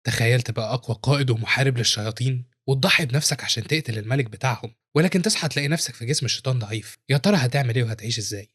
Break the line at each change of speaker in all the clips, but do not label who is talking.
تخيل تبقى أقوى قائد ومحارب للشياطين وتضحي بنفسك عشان تقتل الملك بتاعهم، ولكن تصحى تلاقي نفسك في جسم الشيطان ضعيف. يا ترى هتعمل إيه وهتعيش إزاي؟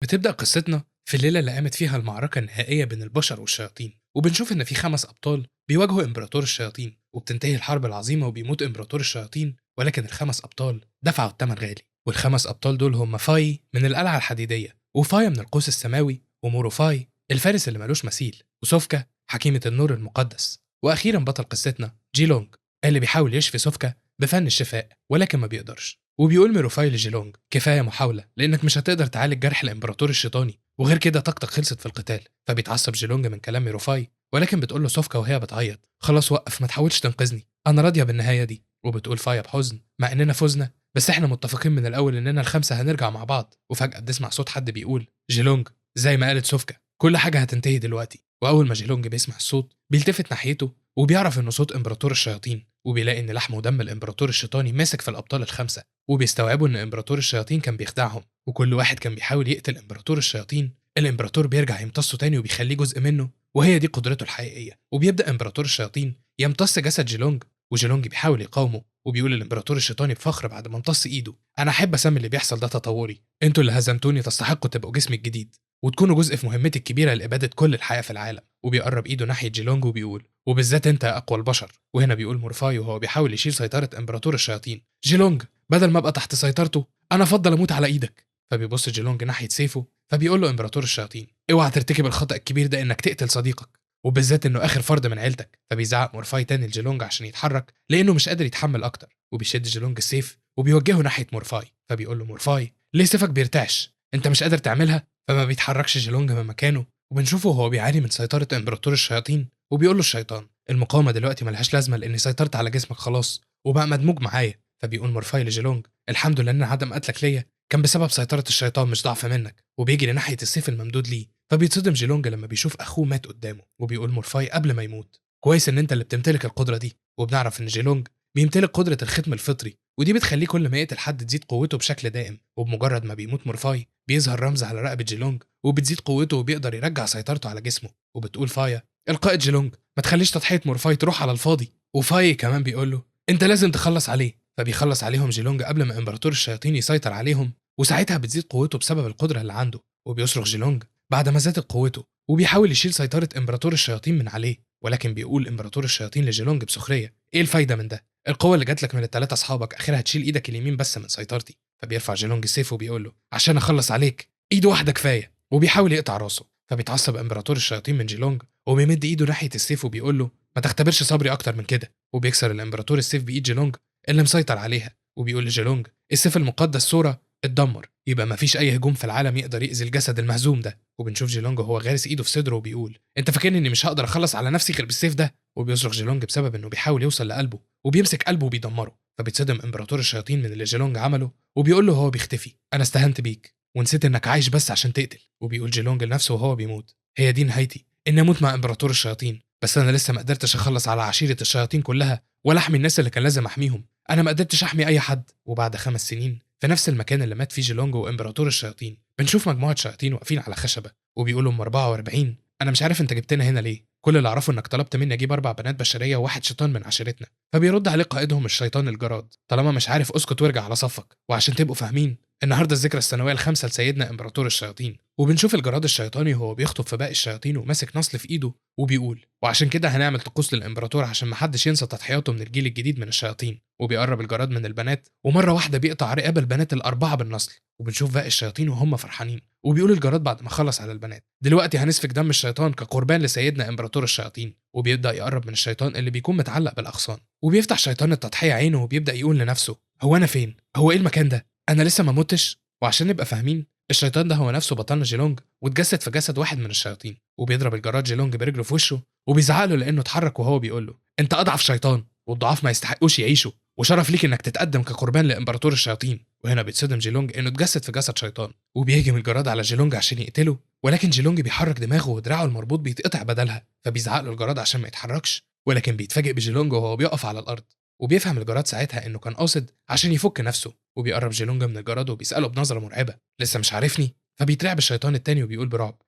بتبدأ قصتنا في الليلة اللي قامت فيها المعركة النهائية بين البشر والشياطين، وبنشوف إن في 5 أبطال بيواجهوا إمبراطور الشياطين، وبتنتهي الحرب العظيمة وبيموت إمبراطور الشياطين، ولكن ال5 أبطال دفعوا الثمن غالي. والخمس أبطال دول هم فاي من القلعة الحديدية، وفايا من القوس السماوي، وموروفاي الفارس اللي ملوش مثيل، وسوفكا حكيمة النور المقدس، وأخيرا بطل قصتنا جيلونج اللي بيحاول يشفي سوفكا بفن الشفاء ولكن ما بيقدرش. وبيقول ميروفاي لجيلونج كفايه محاوله، لانك مش هتقدر تعالج جرح الامبراطور الشيطاني، وغير كده طاقتك خلصت في القتال. فبيتعصب جيلونج من كلام ميروفاي، ولكن بتقول له سوفكا وهي بتعيط خلاص وقف، ما تحاولش تنقذني، انا راضيه بالنهايه دي. وبتقول فايا بحزن مع اننا فزنا، بس احنا متفقين من الاول اننا الخمسه هنرجع مع بعض. وفجاه بتسمع صوت حد بيقول جيلونج زي ما قالت سوفكا كل حاجه هتنتهي دلوقتي. واول ما جيلونج بيسمع الصوت بيلتفت ناحيته وبيعرف انه صوت امبراطور الشياطين، وبيلاقي ان لحم ودم الامبراطور الشيطاني ماسك في الابطال الخمسه، وبيستوعبوا ان امبراطور الشياطين كان بيخدعهم، وكل واحد كان بيحاول يقتل امبراطور الشياطين الامبراطور بيرجع يمتصه تاني وبيخليه جزء منه، وهي دي قدرته الحقيقيه. وبيبدا امبراطور الشياطين يمتص جسد جيلونج، وجيلونج بيحاول يقاومه، وبيقول الامبراطور الشيطاني بفخر بعد ما امتص ايده انا احب اسمي اللي بيحصل ده تطوري، انتوا اللي هزمتوني تستحقوا تبقوا جسمي الجديد وتكونوا جزء في مهمتي الكبيره لاباده كل الحياه في العالم. وبيقرب ايده ناحيه جيلونج وبيقول وبالذات انت يا اقوى البشر. وهنا بيقول مورفاي وهو بيحاول يشيل سيطره امبراطور الشياطين جيلونج بدل ما ابقى تحت سيطرته انا افضل اموت على ايدك. فبيبص جيلونج ناحيه سيفه، فبيقول له امبراطور الشياطين اوعى ترتكب الخطا الكبير ده انك تقتل صديقك، وبالذات انه اخر فرد من عيلتك. فبيزعق مورفاي تاني لجيلونج عشان يتحرك لانه مش قادر يتحمل اكتر، وبيشد جيلونج السيف وبيوجهه ناحيه مورفاي. فبيقول له مورفاي ليه سيفك بيرتعش، انت مش قادر تعملها؟ فما بيتحركش جيلونج من مكانه، وبنشوفه وهو بيعاني من سيطره امبراطور الشياطين، وبيقول له الشيطان المقاومه دلوقتي ملهاش لازمه لاني سيطرت على جسمك خلاص وبقى مدموج معايا. فبيقول مورفاي لجيلونج الحمد لله ان عدم قتلك ليا كان بسبب سيطره الشيطان مش ضعف منك، وبيجري ناحيه السيف الممدود ليه. فبيتصدم جيلونج لما بيشوف اخوه مات قدامه، وبيقول مورفاي قبل ما يموت كويس ان انت اللي بتمتلك القدره دي. وبنعرف ان جيلونج بيمتلك قدره الختم الفطري، ودي بتخليه كل ما يقتل حد تزيد قوته بشكل دائم. وبمجرد ما بيموت مورفاي بيظهر رمز على رقبه جيلونج وبتزيد قوته وبيقدر يرجع سيطرته على جسمه. وبتقول فايا القائد جيلونج ما تخليش تضحيه مورفاي تروح على الفاضي. وفاي كمان بيقول له انت لازم تخلص عليه. فبيخلص عليهم جيلونج قبل ما امبراطور الشياطين يسيطر عليهم، وساعتها بتزيد قوته بسبب القدره اللي عنده. وبيصرخ جيلونج بعد ما زادت قوته وبيحاول يشيل سيطره امبراطور الشياطين من عليه، ولكن بيقول امبراطور الشياطين لجيلونج بسخريه ايه الفايده من ده، القوه اللي جات لك من الثلاثه اصحابك اخرها تشيل ايدك اليمين بس من سيطرتي. فبيرفع جيلونج السيف وبيقول له عشان اخلص عليك ايد واحده كفايه، وبيحاول يقطع راسه. فبيتعصب امبراطور الشياطين من جيلونج وبيمد ايده ناحيه السيف وبيقول له ما تختبرش صبري اكتر من كده. وبيكسر الامبراطور السيف بايد جيلونج اللي مسيطر عليها، وبيقول لجيلونج السيف المقدس سورا اتدمر، يبقى مفيش اي هجوم في العالم يقدر يأذي الجسد المهزوم ده. وبنشوف جيلونج وهو غارس ايده في صدره وبيقول انت فاكرني اني مش هقدر اخلص على نفسي غير بالسيف ده؟ وبيصرخ جيلونج بسبب انه بيحاول يوصل لقلبه وبيمسك قلبه وبيدمره. فبيتصدم امبراطور الشياطين من اللي جيلونج عمله وبيقول له وهو بيختفي انا استهنت بيك ونسيت انك عايش بس عشان تقتل. وبيقول جيلونج لنفسه وهو بيموت هي دي نهايتي، اني اموت مع امبراطور الشياطين، بس انا لسه ما قدرتش اخلص على عشيره الشياطين كلها ولا احمي الناس اللي كان لازم احميهم، انا ما قدرتش احمي اي حد. وبعد 5 سنين في نفس المكان اللي مات فيه جيلونج وامبراطور الشياطين بنشوف مجموعه شياطين واقفين على خشبه وبيقولوا ام 44 انا مش عارف انت جبتنا هنا ليه، كل اللي اعرفه انك طلبت مني اجيب 4 بنات بشريه وواحد شيطان من عشيرتنا. فبيرد عليه قائدهم الشيطان الجراد طالما مش عارف اسكت وارجع على صفك. وعشان تبقوا فاهمين النهارده الذكرى السنويه الخامسه لسيدنا امبراطور الشياطين. وبنشوف الجراد الشيطاني وهو بيخطب في باقي الشياطين وماسك نصل في ايده وبيقول وعشان كده هنعمل طقوس للامبراطور عشان محدش ينسى تضحياته من الجيل الجديد من الشياطين. وبيقرب الجراد من البنات ومره واحده بيقطع رقاب البنات الاربعه بالنصل، وبنشوف باقي الشياطين وهم فرحانين. وبيقول الجراد بعد ما خلص على البنات دلوقتي هنسفك دم الشيطان كقربان لسيدنا امبراطور الشياطين. وبيبدا يقرب من الشيطان اللي بيكون متعلق بالاغصان، وبيفتح شيطان التضحيه عينه وبيبدا يقول لنفسه هو انا فين، هو ايه المكان ده، انا لسه ما متش. وعشان نبقى فاهمين الشيطان ده هو نفسه بطلنا جيلونج واتجسد في جسد واحد من الشياطين. وبيضرب الجراد جيلونج برجله في وشه وبيزعق له لانه اتحرك وهو بيقول له انت اضعف شيطان والضعاف ما يستحقوش يعيشوا، وشرف ليك انك تتقدم كقربان لامبراطور الشياطين. وهنا بيتصدم جيلونج انه اتجسد في جسد شيطان وبيهجم الجراد على جيلونج عشان يقتله، ولكن جيلونج بيحرك دماغه ودراعه المربوط بيتقطع بدلها. فبيزعق له الجراد عشان ما يتحركش، ولكن بيتفاجئ بجيلونج وهو بيقف على الارض. وبيفهم الجراد ساعتها انه كان قاصد عشان يفك نفسه. وبيقرب جيلونج من الجراد وبيساله بنظره مرعبه لسه مش عارفني؟ فبيترعب الشيطان التاني وبيقول برعب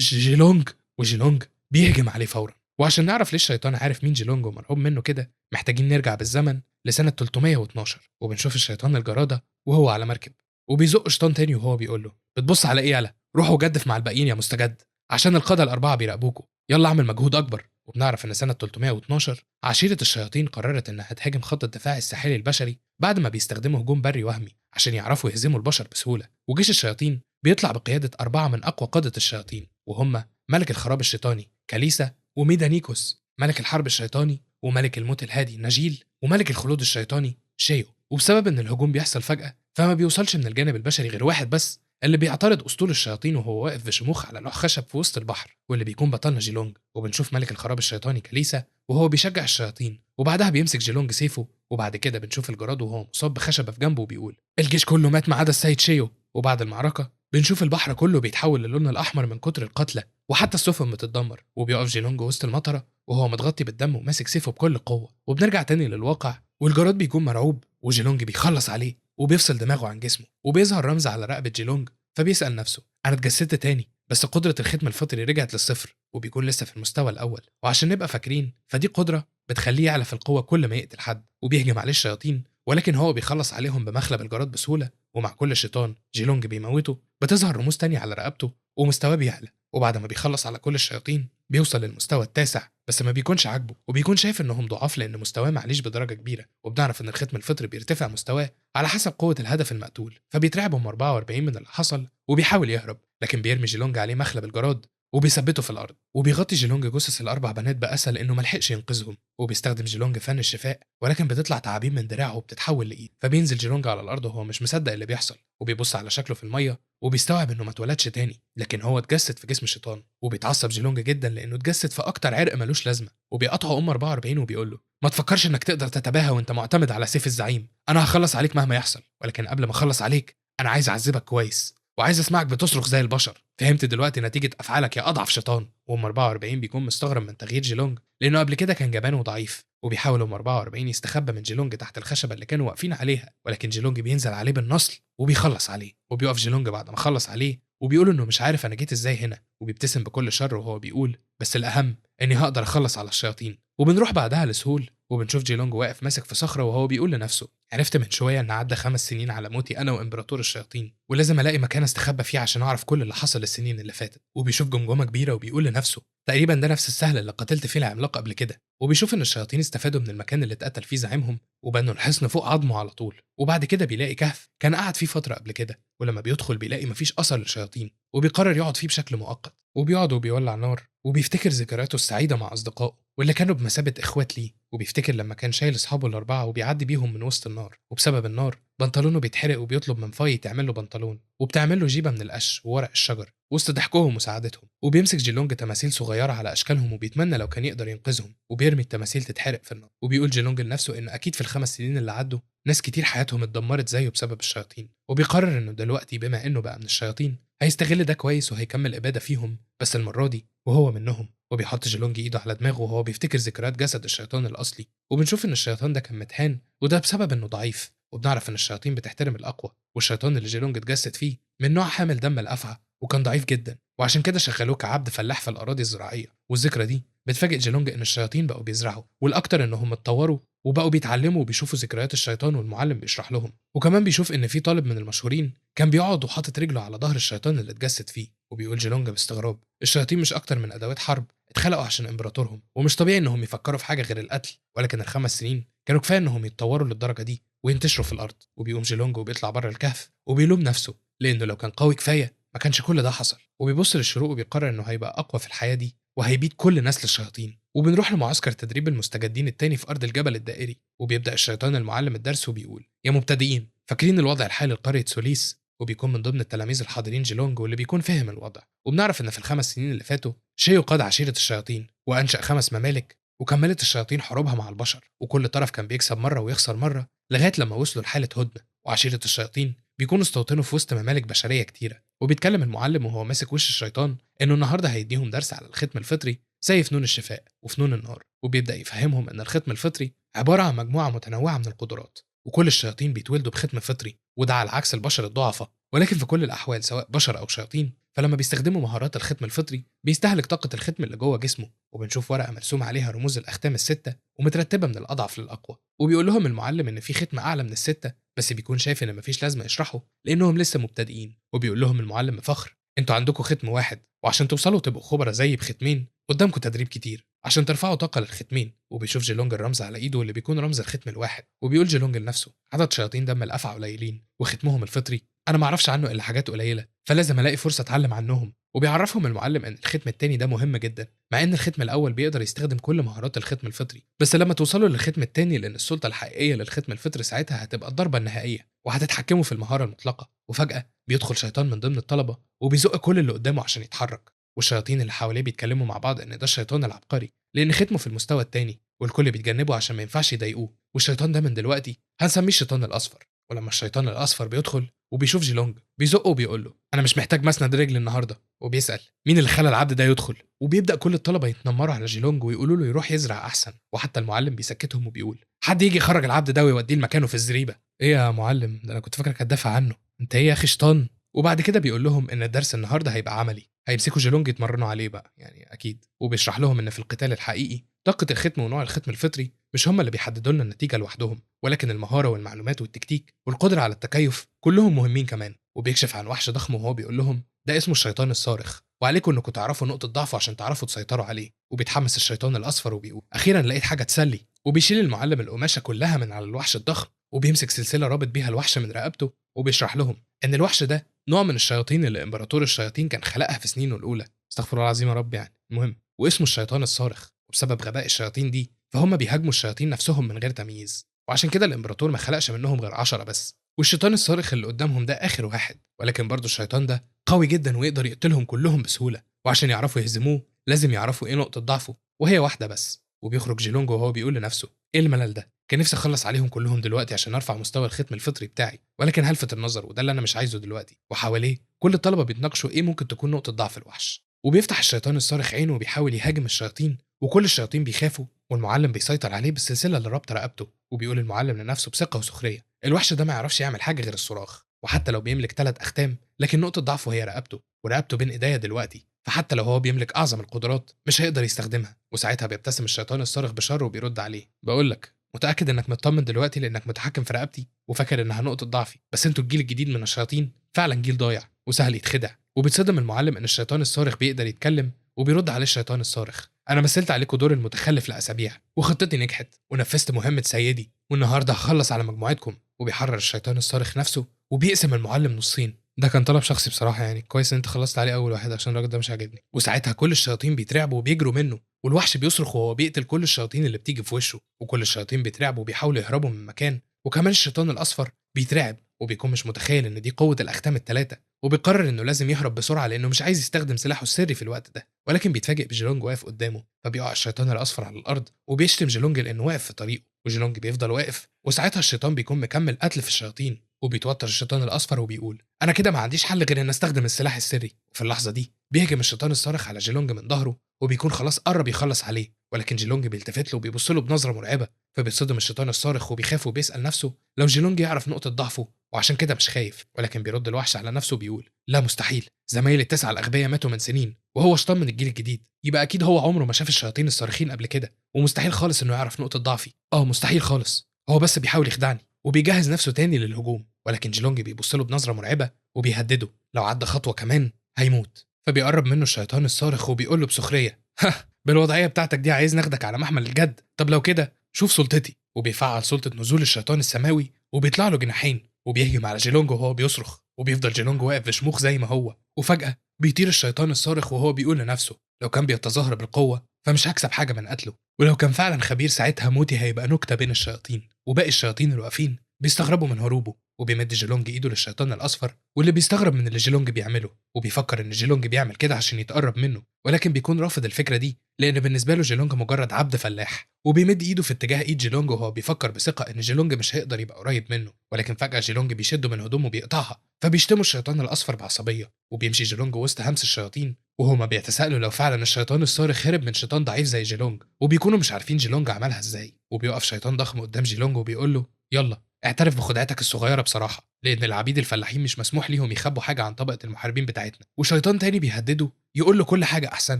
جيلونج. وجيلونج بيهجم عليه فورا وعشان نعرف ليه الشيطان عارف مين جيلونج ومرعوب منه كده محتاجين نرجع بالزمن لسنة 312، وبنشوف الشيطان الجرادة وهو على مركب وبيزق شيطان تاني وهو بيقول له بتبص على ايه يالا، روح وجدف مع الباقيين يا مستجد عشان القادة الأربعة بيراقبوكوا، يلا اعمل مجهود أكبر. وبنعرف إن سنة 312 عشيرة الشياطين قررت إنها تهاجم خط الدفاع الساحلي البشري بعد ما بيستخدموا هجوم بري وهمي عشان يعرفوا يهزموا البشر بسهولة. وجيش الشياطين بيطلع بقيادة 4 من أقوى قادة الشياطين، وهم ملك الخراب الشيطاني كاليسا، وميدانيكوس ملك الحرب الشيطاني، وملك الموت الهادي نجيل، وملك الخلود الشيطاني شيو. وبسبب إن الهجوم بيحصل فجأة فما بيوصلش من الجانب البشري غير واحد بس اللي بيعترض أسطول الشياطين وهو واقف بشموخ على لوح خشب في وسط البحر، واللي بيكون بطلنا جيلونج. وبنشوف ملك الخراب الشيطاني كاليسا وهو بيشجع الشياطين، وبعدها بيمسك جيلونج سيفه. وبعد كده بنشوف الجراد وهو مصاب بخشبة في جنبه وبيقول الجيش كله مات ما عدا السيد شيو. وبعد المعركة بنشوف البحر كله بيتحول للون الأحمر من كتر القتلى، وحتى السفن بتتدمر، وبيقف جيلونج وسط المطرة وهو متغطي بالدم وماسك سيفه بكل قوة. وبنرجع تاني للواقع والجراد بيكون مرعوب وجيلونج بيخلص عليه وبيفصل دماغه عن جسمه، وبيظهر رمز على رقبة جيلونج. فبيسأل نفسه أنا اتجسدت تاني بس قدرة الختم الفطري رجعت للصفر، وبيكون لسه في المستوى الأول. وعشان نبقى فاكرين فدي قدرة بتخليه يعلى في القوة كل ما يقتل حد وبيهجم عليه الشياطين، ولكن هو بيخلص عليهم بمخلب الجراد بسهولة. ومع كل شيطان جيلونج بيموته بتظهر رموز تانية على رقبته ومستواه بيعلى. وبعد ما بيخلص على كل الشياطين بيوصل للمستوى التاسع، بس ما بيكونش عاجبه وبيكون شايف انهم ضعاف لان مستواه معليش بدرجه كبيره. وبنعرف ان الختم الفطري بيرتفع مستواه على حسب قوه الهدف المقتول، فبيترعب 44 من اللي حصل وبيحاول يهرب، لكن بيرمي جيلونج عليه مخلب الجراد وبيثبته في الارض. وبيغطي جيلونج جثث الاربع بنات بأسى لانه ملحقش ينقذهم. وبيستخدم جيلونج فن الشفاء ولكن بتطلع تعابين من دراعه وبتتحول لايد. فبينزل جيلونج على الارض وهو مش مصدق اللي بيحصل، وبيبص على شكله في الميه وبيستوعب انه ما اتولدش تاني لكن هو اتجسد في جسم الشيطان. وبيتعصب جيلونج جدا لانه اتجسد في اكتر عرق ملوش لازمه، وبيقطعه 44 وبيقول له ما تفكرش انك تقدر تتباهى وانت معتمد على سيف الزعيم، انا هخلص عليك مهما يحصل، ولكن قبل ما اخلص عليك انا عايز اعذبك كويس وعايز اسمعك بتصرخ زي البشر. فهمت دلوقتي نتيجه افعالك يا اضعف شيطان. وام 44 بيكون مستغرب من تغيير جيلونج لانه قبل كده كان جبان وضعيف، وبيحاول ام 44 يستخبى من جيلونج تحت الخشبه اللي كانوا واقفين عليها، ولكن جيلونج بينزل عليه بالنصل وبيخلص عليه. وبيقف جيلونج بعد ما خلص عليه وبيقول انه مش عارف انا جيت ازاي هنا، وبيبتسم بكل شر وهو بيقول بس الاهم اني هقدر اخلص على الشياطين. وبنروح بعدها لسهول وبنشوف جيلونج واقف ماسك في صخره وهو بيقول لنفسه عرفت من شويه ان عدى 5 سنين على موتي انا وامبراطور الشياطين، ولازم الاقي مكان استخبى فيه عشان اعرف كل اللي حصل السنين اللي فاتت. وبيشوف جمجمه كبيره وبيقول لنفسه تقريبا ده نفس السهل اللي قتلت فيه العملاق قبل كده. وبيشوف ان الشياطين استفادوا من المكان اللي اتقتل فيه زعيمهم وبنوا الحصن فوق عظمه على طول. وبعد كده بيلاقي كهف كان قاعد فيه فتره قبل كده، ولما بيدخل بيلاقي مفيش اثر للشياطين وبيقرر يقعد فيه بشكل مؤقت. وبيقعد وبيولع نار وبيفتكر ذكرياته السعيده مع اصدقائه واللي كانوا بمثابه اخوات ليه، وبيفتكر لما كان شايل اصحابه الاربعه وبيعدي بيهم من وسط النار، وبسبب النار بنطلونه بيتحرق وبيطلب من فاي تعمل له بنطلون وبتعمل له جيبه من القش وورق الشجر وسط ضحكهم ومساعدتهم. وبيمسك جيلونج تماثيل صغيره على اشكالهم وبيتمنى لو كان يقدر ينقذهم، وبيرمي التماثيل تتحرق في النار. وبيقول جيلونج لنفسه ان اكيد في الخمس سنين اللي عدوا ناس كتير حياتهم اتدمرت زيه بسبب الشياطين، وبيقرر انه دلوقتي بما انه بقى من الشياطين هيستغل ده كويس وهيكمل اباده فيهم بس المره دي وهو منهم. وبيحط جيلونج ايده على دماغه وهو بيفتكر ذكريات جسد الشيطان الاصلي، وبنشوف ان الشيطان ده كان متهان وده بسبب انه ضعيف. وبنعرف ان الشياطين بتحترم الاقوى، والشيطان اللي جيلونج اتجسد فيه من نوع حامل دم الافعى وكان ضعيف جدا، وعشان كده شغلوه كعبد فلاح في الاراضي الزراعيه. والذكرى دي بتفاجئ جيلونج ان الشياطين بقوا بيزرعوا، والاكتر انهم اتطوروا وبقوا بيتعلموا وبيشوفوا ذكريات الشيطان والمعلم بيشرح لهم. وكمان بيشوف ان في طالب من المشهورين كان بيقعد وحاطط رجله على ظهر الشيطان اللي اتجسد فيه. وبيقول جيلونج باستغراب الشياطين مش اكتر من ادوات حرب اتخلقوا عشان امبراطورهم، ومش طبيعي انهم يفكروا في حاجه غير القتل، ولكن الخمس سنين كانوا كفايه انهم يتطوروا للدرجه دي وينتشروا في الارض. وبيقوم جيلونج وبيطلع بره الكهف وبيلوم نفسه لانه لو كان قوي كفايه ما كانش كل ده حصل. وبيبص للشروق وبيقرر انه هيبقى اقوى في الحياه دي وهيبيد كل نسل الشياطين. وبنروح لمعسكر تدريب المستجدين التاني في ارض الجبل الدائري، وبيبدا الشيطان المعلم الدرس وبيقول يا مبتدئين فاكرين الوضع الحالي لقريه سوليس؟ وبيكون من ضمن التلاميذ الحاضرين جيلونج واللي بيكون فاهم الوضع. وبنعرف ان في الخمس سنين اللي فاتوا شيو قاد عشيره الشياطين وانشا 5 ممالك، وكملت الشياطين حروبها مع البشر، وكل طرف كان بيكسب مره ويخسر مره لغايه لما وصلوا لحاله هدنه. وعشيره الشياطين بيكونوا استوطنوا في وسط ممالك بشريه كتيره. وبيتكلم المعلم وهو ماسك وش الشيطان انه النهارده هيديهم درس على الختم الفطري زي فنون الشفاء وفنون النار، وبيبدا يفهمهم ان الختم الفطري عباره عن مجموعه متنوعه من القدرات، وكل الشياطين بيتولدوا بختم فطري وده على عكس البشر الضعفاء. ولكن في كل الاحوال سواء بشر او شياطين فلما بيستخدموا مهارات الختم الفطري بيستهلك طاقة الختم اللي جوه جسمه، وبنشوف ورقة مرسوم عليها رموز الأختام الستة ومترتبة من الأضعف للأقوى. وبيقول لهم المعلم إن في ختم أعلى من الستة، بس بيكون شايف إن مفيش لازمة يشرحه لأنهم لسه مبتدئين. وبيقول لهم المعلم بفخر: انتوا عندكم ختم واحد، وعشان توصلوا تبقوا خبرة زيي بختمين قدامكم تدريب كتير عشان ترفعوا طاقة للختمين. وبيشوف جيلونج الرمز على ايده اللي بيكون رمز الختم الواحد، وبيقول جيلونج لنفسه: عدد شياطين دم الافعى قليلين، وختمهم الفطري انا ما اعرفش عنه الا حاجات قليله، فلازم الاقي فرصه اتعلم عنهم. وبيعرفهم المعلم ان الختم التاني ده مهم جدا، مع ان الختم الاول بيقدر يستخدم كل مهارات الختم الفطري، بس لما توصلوا للختم التاني لان السلطه الحقيقيه للختم الفطري ساعتها هتبقى الضربه النهائيه وهتتحكموا في المهاره المطلقه. وفجاه بيدخل شيطان من ضمن الطلبه وبيزق كل اللي قدامه عشان يتحرك، والشياطين اللي حواليه بيتكلموا مع بعض ان ده الشيطان العبقري لان ختمه في المستوى التاني، والكل بيتجنبه عشان ما ينفعش يضايقوه. والشيطان ده من دلوقتي هنسميه الشيطان الاصفر. ولما الشيطان الاصفر بيدخل وبيشوف جيلونج بيزقه وبيقول له: انا مش محتاج مسند رجل النهارده. وبيسال: مين اللي خلى العبد ده يدخل؟ وبيبدا كل الطلبه يتنمروا على جيلونج ويقولوا له يروح يزرع احسن. وحتى المعلم بيسكتهم وبيقول: حد يجي يخرج العبد ده ويوديه لمكانه في الزريبه. ايه يا معلم، ده انا كنت فاكرك هتدافع عنه، انت ايه يا اخي شيطان؟ وبعد كده بيقول لهم ان الدرس النهارده هيبقى عملي، هيمسكوا جيلونج يتمرنوا عليه بقى يعني اكيد. وبيشرح لهم ان في القتال الحقيقي طاقه الختم ونوع الختم الفطري مش هم اللي بيحددوا لنا النتيجه لوحدهم، ولكن المهاره والمعلومات والتكتيك والقدره على التكيف كلهم مهمين كمان. وبيكشف عن وحش ضخم وهو بيقول لهم: ده اسمه الشيطان الصارخ، وعليكم انكم تعرفوا نقطه ضعفه عشان تعرفوا تسيطروا عليه. وبيتحمس الشيطان الاصفر وبيقول: اخيرا لقيت حاجه تسلي. وبيشيل المعلم القماشه كلها من على الوحش الضخم وبيمسك سلسله رابط بيها الوحش من رقبته، وبيشرح لهم ان الوحش ده نوع من الشياطين اللي امبراطور الشياطين كان خلقها في سنينه الاولى، استغفر الله العظيم يا رب يعني، المهم، واسمه الشيطان الصارخ. وبسبب غباء الشياطين دي فهم بيهاجموا الشياطين نفسهم من غير تمييز، وعشان كده الامبراطور ما خلقش منهم غير 10 بس. والشيطان الصارخ اللي قدامهم ده اخر واحد، ولكن برضه الشيطان ده قوي جدا ويقدر يقتلهم كلهم بسهوله، وعشان يعرفوا يهزموه لازم يعرفوا ايه نقطه ضعفه، وهي واحده بس. وبيخرج جيلونج وهو بيقول لنفسه: ايه الملل ده، كان نفسي اخلص عليهم كلهم دلوقتي عشان ارفع مستوى الختم الفطري بتاعي، ولكن هلفت النظر وده اللي انا مش عايزه دلوقتي. وحواليه كل الطلبه بيتناقشوا ايه ممكن تكون نقطه ضعف الوحش. وبيفتح الشيطان الصارخ عينه وبيحاول يهاجم الشياطين، وكل الشياطين بيخافوا، والمعلم بيسيطر عليه بالسلسله اللي رابطه رقبته. وبيقول المعلم لنفسه بثقه وسخريه: الوحش ده ما يعرفش يعمل حاجه غير الصراخ، وحتى لو بيملك 3 اختام لكن نقطه ضعفه هي رقبته، ورقبته بين ايديا دلوقتي، فحتى لو هو بيملك اعظم القدرات مش هيقدر يستخدمها. وساعتها بيبتسم الشيطان الصارخ بشر وبيرد عليه: بقول لك متاكد انك مطمن دلوقتي لانك متحكم في رقبتي وفاكر انها نقطه ضعفي، بس انتوا الجيل الجديد من الشياطين فعلا جيل ضايع وسهل يتخدع. وبيتصدم المعلم ان الشيطان الصارخ بيقدر يتكلم، وبيرد عليه الشيطان الصارخ: انا مثلت عليكم دور المتخلف لاسابيع وخطتي نجحت ونفذت مهمه سيدي، والنهارده هخلص على مجموعتكم. وبيحرر الشيطان الصارخ نفسه وبيقسم المعلم نصين. ده كان طلب شخصي بصراحه، يعني كويس ان انت خلصت عليه اول واحد عشان الراجل ده مش عاجبني. وساعتها كل الشياطين بيترعبوا وبيجروا منه، والوحش بيصرخ وهو بيقتل كل الشياطين اللي بتيجي في وشه، وكل الشياطين بيترعبوا وبيحاولوا يهربوا من المكان. وكمان الشيطان الاصفر بيترعب وبيكون مش متخيل ان دي قوه الاختام الثلاثه، وبيقرر انه لازم يهرب بسرعه لانه مش عايز يستخدم سلاحه السري في الوقت ده. ولكن بيتفاجئ بجيلونج واقف قدامه، فبيقع الشيطان الاصفر على الارض وبيشتم جيلونج لانه واقف في طريقه، وجيلونج بيفضل واقف. وساعتها الشيطان بيكون مكمل قتل في الشياطين، وبيتوتر الشيطان الاصفر وبيقول: انا كده ما عنديش حل غير ان استخدم السلاح السري. وفي اللحظه دي بيهجم الشيطان الصارخ على جيلونج من ظهره، وبيكون خلاص قرب يخلص عليه، ولكن جيلونج بيلتفت له وبيبص له بنظره مرعبه. فبيتصدم الشيطان الصارخ وبيخاف وبيسال نفسه لو جيلونج يعرف نقطه ضعفه، وعشان كده مش خايف. ولكن بيرد الوحش على نفسه بيقول: لا مستحيل، زمايلي ال9 الاغبياء ماتوا من سنين، وهو شيطان من الجيل الجديد، يبقى اكيد هو عمره ما شاف الشياطين الصارخين قبل كده، ومستحيل خالص انه يعرف نقطه ضعفي. مستحيل خالص، هو بس بيحاول يخدعني. وبيجهز نفسه تاني للهجوم، ولكن جيلونج بيبص له بنظره مرعبه وبيهدده لو عدى خطوه كمان هيموت. فبيقرب منه الشيطان الصارخ وبيقول له بسخريه: ها، بالوضعيه بتاعتك دي عايز ناخدك على محمل الجد؟ طب لو كده شوف سلطتي. وبيفعل سلطه نزول الشيطان السماوي وبيطلع له جناحين وبيهجم على جيلونج وهو بيصرخ، وبيفضل جيلونج واقف بشموخ زي ما هو. وفجاه بيطير الشيطان الصارخ وهو بيقول لنفسه: لو كان بيتظاهر بالقوه فمش هكسب حاجه من قتله، ولو كان فعلا خبير ساعتها موتي هيبقى نكته بين الشياطين. وباقي الشياطين اللي واقفين بيستغربوا من هروبه، وبيمد جيلونج ايده للشيطان الاصفر، واللي بيستغرب من اللي جيلونج بيعمله، وبيفكر ان جيلونج بيعمل كده عشان يتقرب منه، ولكن بيكون رافض الفكره دي لان بالنسبه له جيلونج مجرد عبد فلاح. وبيمد ايده في اتجاه ايد جيلونج وهو بيفكر بثقه ان جيلونج مش هيقدر يبقى قريب منه، ولكن فجاه جيلونج بيشده من هدومه وبيقطعها، فبيشتمه الشيطان الاصفر بعصبيه. وبيمشي جيلونج وسط همس الشياطين وهما بيتساءلوا لو فعلا الشيطان الصارخ هرب من شيطان ضعيف زي جيلونج، وبيكونوا مش عارفين جيلونج عملها ازاي. وبيقف شيطان ضخم قدام جيلونج وبيقول له: يلا اعترف بخدعتك الصغيرة بصراحة، لأن العبيد الفلاحين مش مسموح ليهم يخبوا حاجة عن طبقة المحاربين بتاعتنا. وشيطان تاني بيهدده يقول له كل حاجة أحسن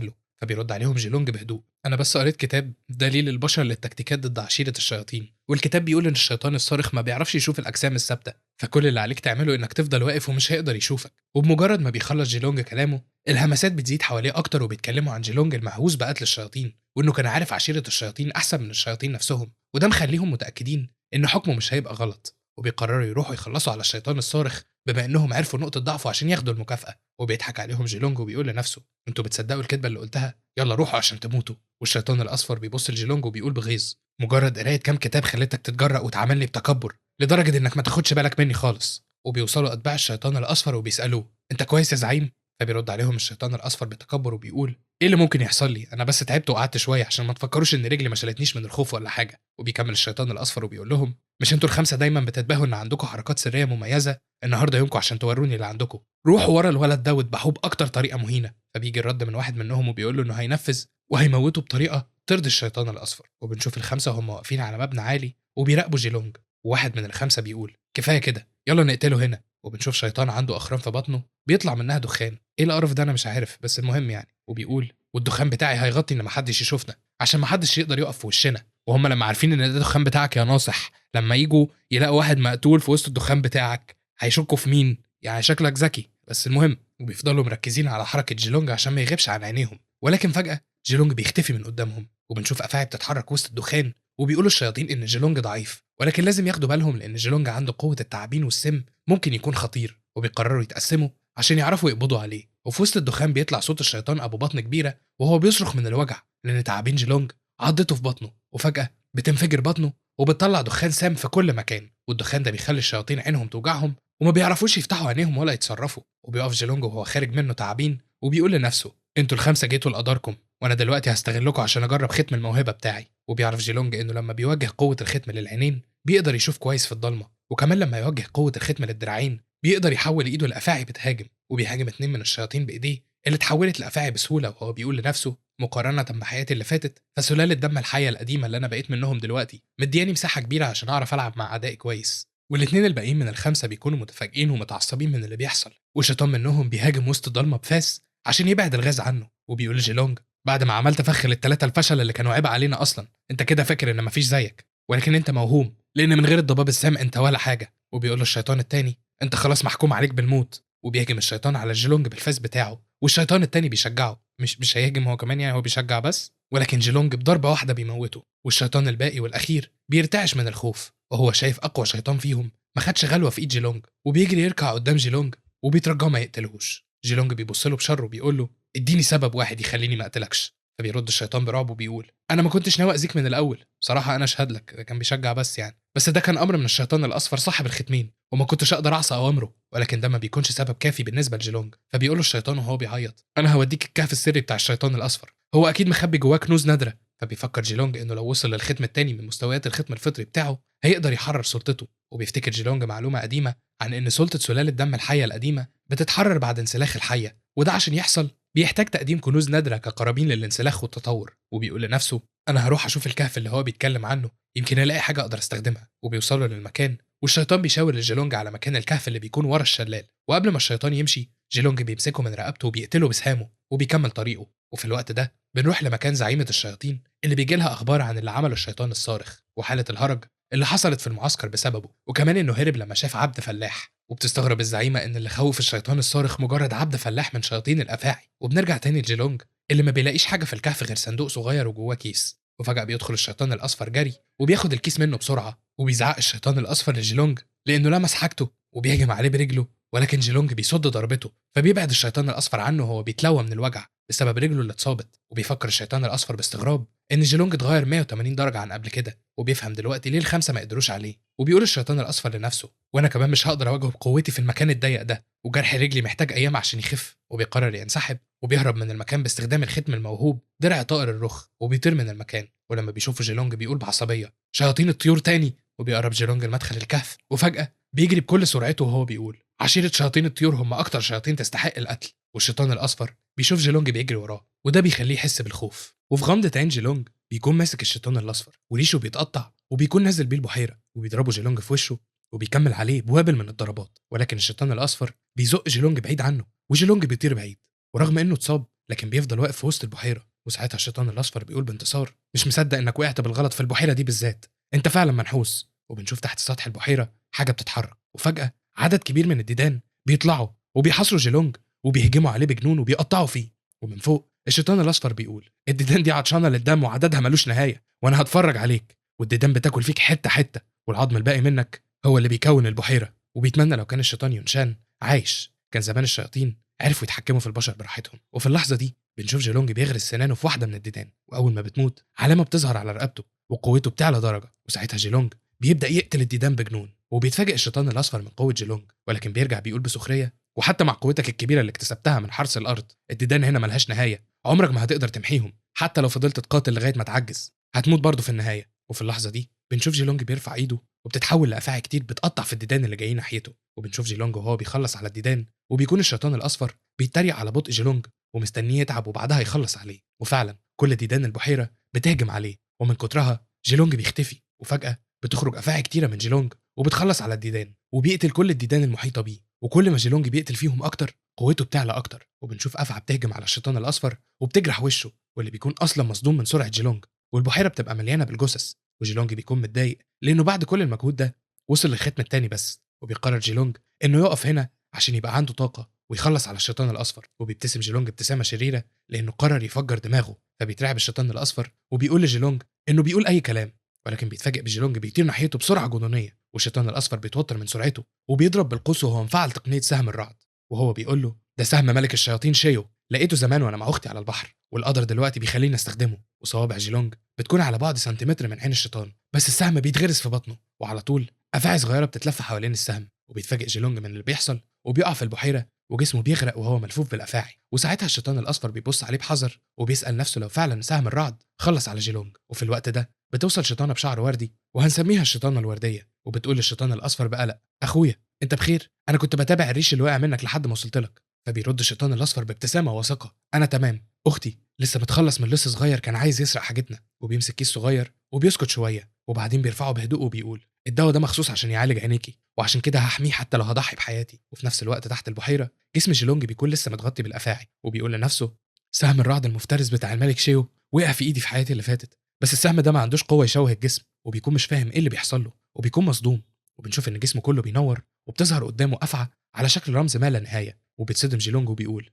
له، فبيرد عليهم جيلونج بهدوء: أنا بس قريت كتاب دليل البشر للتكتيكات ضد عشيرة الشياطين، والكتاب بيقول إن الشيطان الصارخ ما بيعرفش يشوف الأجسام الثابتة، فكل اللي عليك تعمله إنك تفضل واقف ومش هيقدر يشوفك. وبمجرد ما بيخلص جيلونج كلامه، الهمسات بتزيد حواليه أكتر وبيتكلموا عن جيلونج المهووس بقتل الشياطين، وإنه كان عارف عشيرة الشياطين أحسن من الشياطين نفسهم، وده مخليهم متأكدين إن حكمه مش هيبقى غلط. وبيقرروا يروحوا يخلصوا على الشيطان الصارخ بما انهم عرفوا نقطه ضعفه عشان ياخدوا المكافاه. وبيضحك عليهم جيلونج وبيقول لنفسه: انتوا بتصدقوا الكذبه اللي قلتها؟ يلا روحوا عشان تموتوا. والشيطان الاصفر بيبص لجيلونج وبيقول بغيظ: مجرد قرايه كام كتاب خلتك تتجرأ وتعاملني بتكبر لدرجه انك ما تاخدش بالك مني خالص. وبيوصلوا اتباع الشيطان الاصفر وبيسالوه: انت كويس يا زعيم؟ فبيرد عليهم الشيطان الاصفر بتكبر وبيقول: ايه اللي ممكن يحصل لي؟ انا بس تعبت وقعدت شويه عشان ما تفكروش ان رجلي ما شالتنيش من الخوف ولا حاجه. وبيكمل الشيطان الاصفر وبيقول لهم: مش انتوا الخمسه دايما بتتباهوا ان عندكم حركات سريه مميزه؟ النهارده يومكم عشان توروني اللي عندكم. روحوا ورا الولد ده واذبحوه باكتر طريقه مهينه. فبيجي الرد من واحد منهم وبيقول له انه هينفذ وهيموته بطريقه ترضي الشيطان الاصفر. وبنشوف الخمسه وهم واقفين على مبنى عالي وبيراقبوا جيلونج، وواحد من الخمسه بيقول: كفايه كده، يلا نقتله هنا. وبنشوف شيطان عنده اخرام في بطنه بيطلع منها دخان. ايه القرف ده؟ انا مش عارف، بس المهم يعني. وبيقول: والدخان بتاعي هيغطي ان محدش يشوفنا عشان محدش يقدر يقف في وشنا. وهم لما عارفين ان ده الدخان بتاعك يا ناصح، لما يجوا يلاقوا واحد مقتول في وسط الدخان بتاعك هيشكوا في مين؟ يعني شكلك ذكي، بس المهم. وبيفضلوا مركزين على حركه جيلونج عشان ما يغيبش عن عينيهم، ولكن فجاه جيلونج بيختفي من قدامهم. وبنشوف افاعي بتتحرك وسط الدخان، وبيقولوا الشياطين ان جيلونج ضعيف، ولكن لازم ياخدوا بالهم لان جيلونج عنده قوه التعابين والسم ممكن يكون خطير. وبيقرروا يتقسموا عشان يعرفوا يقبضوا عليه. وفي وسط الدخان بيطلع صوت الشيطان ابو بطن كبيره وهو بيصرخ من الوجع لان تعابين جيلونج عضته في بطنه. وفجاه بتنفجر بطنه وبتطلع دخان سام في كل مكان، والدخان ده بيخلي الشياطين عينهم توجعهم وما بيعرفوش يفتحوا عينيهم ولا يتصرفوا. وبيقف جيلونج وهو خارج منه تعابين وبيقول لنفسه: انتوا الخمسه جيتوا لقدركم، وانا دلوقتي هستغلكم عشان اجرب ختم الموهبه بتاعي. وبيعرف جيلونج انه لما بيوجه قوه الختم للعينين بيقدر يشوف كويس في الضلمه، وكمان لما يوجه قوه الختم للدراعين بيقدر يحول ايده لافاعي بتهاجم. وبيهاجم اتنين من الشياطين بايديه اللي اتحولت لافاعي بسهوله، وهو بيقول لنفسه: مقارنه بحياتي اللي فاتت فسلاله دم الحيه القديمه اللي انا بقيت منهم دلوقتي مدياني مساحه كبيره عشان اعرف العب مع اعدائي كويس. والاتنين الباقيين من الخمسه بيكونوا متفاجئين ومتعصبين من اللي بيحصل، والشيطان منهم بيهاجم وسط الضلمه بفاس عشان يبعد الغاز عنه. وبيقول لجيلونج: بعد ما عملت فخ للثلاثه الفشل اللي كانوا عيب علينا اصلا، انت كده فاكر ان مفيش زيك، ولكن انت موهوم لان من غير الضباب السام انت ولا حاجه. وبيقول له الشيطان التاني: انت خلاص محكوم عليك بالموت. وبيهجم الشيطان على جيلونج بالفاس بتاعه، والشيطان التاني بيشجعه. مش هيهجم هو كمان، يعني هو بيشجع بس، ولكن جيلونج بضربه واحده بيموته. والشيطان الباقي والاخير بيرتعش من الخوف وهو شايف اقوى شيطان فيهم ما خدش غلوه في ايد جيلونج، وبيجري يركع قدام جيلونج وبيترجاه ما يقتلهوش. جيلونج بيبص له بشر وبيقول له: اديني سبب واحد يخليني ما اقتلكش. فبيرد الشيطان برعب وبيقول: انا ما كنتش ناوي اذيك من الاول بصراحه، انا اشهد لك، ده كان بيشجع بس يعني، بس ده كان امر من الشيطان الاصفر صاحب الختمين وما كنتش اقدر اعصى اوامره، ولكن ده ما بيكونش سبب كافي بالنسبه لجيلونج. فبيقول له الشيطان وهو بيعيط: انا هوديك الكهف السري بتاع الشيطان الاصفر، هو اكيد مخبي جواه كنوز نادره. فبيفكر جيلونج انه لو وصل للختم التاني من مستويات الختم الفطري بتاعه هيقدر يحرر سلطته. وبيفتكر جيلونج معلومه قديمه عن ان سلطه سلاله دم الحيه القديمه بتتحرر بعد انسلاخ الحيه، وده عشان يحصل بيحتاج تقديم كنوز نادره كقرابين للانسلاخ والتطور. وبيقول لنفسه: انا هروح اشوف الكهف اللي هو بيتكلم عنه، يمكن الاقي حاجه اقدر استخدمها. وبيوصلوا للمكان والشيطان بيشاور لجيلونج على مكان الكهف اللي بيكون ورا الشلال، وقبل ما الشيطان يمشي جيلونج بيمسكه من رقبته وبيقتله بسهامه وبيكمل طريقه. وفي الوقت ده بنروح لمكان زعيمه الشياطين اللي بيجي لها اخبار عن اللي عمله الشيطان الصارخ وحاله الهرج اللي حصلت في المعسكر بسببه، وكمان انه هرب لما شاف عبد فلاح. وبتستغرب الزعيمه ان اللي خوف الشيطان الصارخ مجرد عبد فلاح من شياطين الافاعي. وبنرجع تاني لجيلونج اللي ما بيلاقيش حاجه في الكهف غير صندوق صغير وجواه كيس، وفجاه بيدخل الشيطان الاصفر جري وبياخد الكيس منه بسرعه. وبيزعق الشيطان الاصفر لجيلونج لانه لمس حاجته وبيهجم عليه برجله، ولكن جيلونج بيصد ضربته، فبيبعد الشيطان الاصفر عنه وهو بيتلوى من الوجع بسبب رجله اللي اتصابت. وبيفكر الشيطان الاصفر باستغراب ان جيلونج اتغير 180 درجه عن قبل كده، وبيفهم دلوقتي ليه الخمسه ما قدروش عليه. وبيقول الشيطان الاصفر لنفسه: وانا كمان مش هقدر اواجهه بقوتي في المكان الضيق ده، وجرح رجلي محتاج ايام عشان يخف. وبيقرر ينسحب وبيهرب من المكان باستخدام الختم الموهوب درع طائر الرخ، وبيطير من المكان. ولما بيشوفه جيلونج بيقول بعصبيه: شياطين الطيور تاني. وبيقرب جيلونج لمدخل الكهف، وفجاه بيجري بكل سرعته وهو بيقول: عشيره شياطين الطيور هم اكتر شياطين تستحق القتل. والشيطان الاصفر بيشوف جيلونج بيجري وراه، وده بيخليه يحس بالخوف. وفي غمضه عين جيلونج بيكون ماسك الشيطان الاصفر وريشه بيتقطع وبيكون نازل بيه البحيره، وبيضربه جيلونج في وشه وبيكمل عليه بوابل من الضربات، ولكن الشيطان الأصفر بيزق جيلونج بعيد عنه وجيلونج بيطير بعيد، ورغم إنه اتصاب لكن بيفضل واقف في وسط البحيرة. وساعتها الشيطان الأصفر بيقول بانتصار: مش مصدق إنك وقعت بالغلط في البحيرة دي بالذات، أنت فعلا منحوس. وبنشوف تحت سطح البحيرة حاجة بتتحرك، وفجأة عدد كبير من الديدان بيطلعوا وبيحاصروا جيلونج وبيهجموا عليه بجنون وبيقطعوا فيه. ومن فوق الشيطان الأصفر بيقول: الديدان دي عطشانة للدم وعددها ملوش نهاية، وأنا هتفرج عليك. والديدان بتاكل فيك حتة حتة، والعظم الباقي منك هو اللي بيكون البحيرة. وبيتمنى لو كان الشيطان يونشان عايش، كان زمان الشياطين عرفوا يتحكموا في البشر براحتهم. وفي اللحظة دي بنشوف جيلونج بيغرس سنانه في واحدة من الديدان، وأول ما بتموت علامة بتظهر على رقبته وقوته بتعلى درجة. وساعتها جيلونج بيبدأ يقتل الديدان بجنون، وبيتفاجئ الشيطان الأصفر من قوة جيلونج، ولكن بيرجع بيقول بسخرية: وحتى مع قوتك الكبيرة اللي اكتسبتها من حرث الأرض، الديدان هنا ملهاش نهاية، عمرك ما هتقدر تمحيهم، حتى لو فضلت تقاتل لغاية ما تعجز هتموت برضه في النهاية. وفي اللحظة دي بنشوف جيلونج بيرفع ايده وبتتحول لأفاعي كتير بتقطع في الديدان اللي جايين ناحيته. وبنشوف جيلونج وهو بيخلص على الديدان، وبيكون الشيطان الأصفر بيتريق على بطء جيلونج ومستنيه يتعب وبعدها يخلص عليه. وفعلا كل ديدان البحيرة بتهجم عليه، ومن كترها جيلونج بيختفي، وفجأة بتخرج أفاعي كتيرة من جيلونج وبتخلص على الديدان وبيقتل كل الديدان المحيطة بيه. وكل ما جيلونج بيقتل فيهم أكتر قوته بتعلى أكتر. وبنشوف أفعى بتهجم على الشيطان الأصفر وبتجرح وشه، واللي بيكون أصلا مصدوم من سرعة جيلونج. والبحيرة بتبقى مليانة بالجثث، وجيلونج بيكون متضايق لأنه بعد كل المجهود ده وصل للختم التاني بس. وبيقرر جيلونج إنه يقف هنا عشان يبقى عنده طاقة ويخلص على الشيطان الأصفر. وبيبتسم جيلونج ابتسامة شريرة لأنه قرر يفجر دماغه. فبيترعب الشيطان الأصفر وبيقول لجيلونج إنه بيقول أي كلام، ولكن بيتفاجئ بجيلونج بيطير ناحيته بسرعة جنونية. والشيطان الأصفر بيتوتر من سرعته وبيضرب بالقوس وهو مفعل تقنية سهم الرعد، وهو بيقول له: ده سهم ملك الشياطين شيو، لقيته زمان وانا مع اختي على البحر، والقدر دلوقتي بيخليني استخدمه. وصوابع جيلونج بتكون على بعد سنتيمتر من عين الشيطان، بس السهم بيتغرس في بطنه، وعلى طول افاعي صغيره بتتلف حوالين السهم. وبيتفاجئ جيلونج من اللي بيحصل وبيقع في البحيره وجسمه بيغرق وهو ملفوف بالافاعي. وساعتها الشيطان الاصفر بيبص عليه بحذر وبيسال نفسه لو فعلا سهم الرعد خلص على جيلونج. وفي الوقت ده بتوصل شيطانه بشعر وردي وهنسميها الشيطانه الورديه، وبتقول للشيطان الاصفر بقلق: اخويا انت بخير؟ انا كنت بتابع الريش اللي وقع منك لحد ما وصلت لك. فبيرد الشيطان الاصفر بابتسامه وثقه: انا تمام، اختي لسه متخلص من لص صغير كان عايز يسرق حاجتنا. وبيمسك كيس صغير وبيسكت شويه وبعدين بيرفعه بهدوء وبيقول: الدواء ده مخصوص عشان يعالج عينيكي، وعشان كده هحميه حتى لو هضحي بحياتي. وفي نفس الوقت تحت البحيره جسم جيلونج بيكون لسه متغطي بالافاعي، وبيقول لنفسه: سهم الرعد المفترس بتاع الملك شيو وقع في ايدي في حياتي اللي فاتت، بس السهم ده ما عندوش قوه يشوه الجسم. وبيكون مش فاهم ايه اللي بيحصل له وبيكون مصدوم. وبنشوف ان جسمه كله بينور وبتظهر قدامه افعى على شكل رمز ما لا نهايه. وبيتصدم جيلونج وبيقول: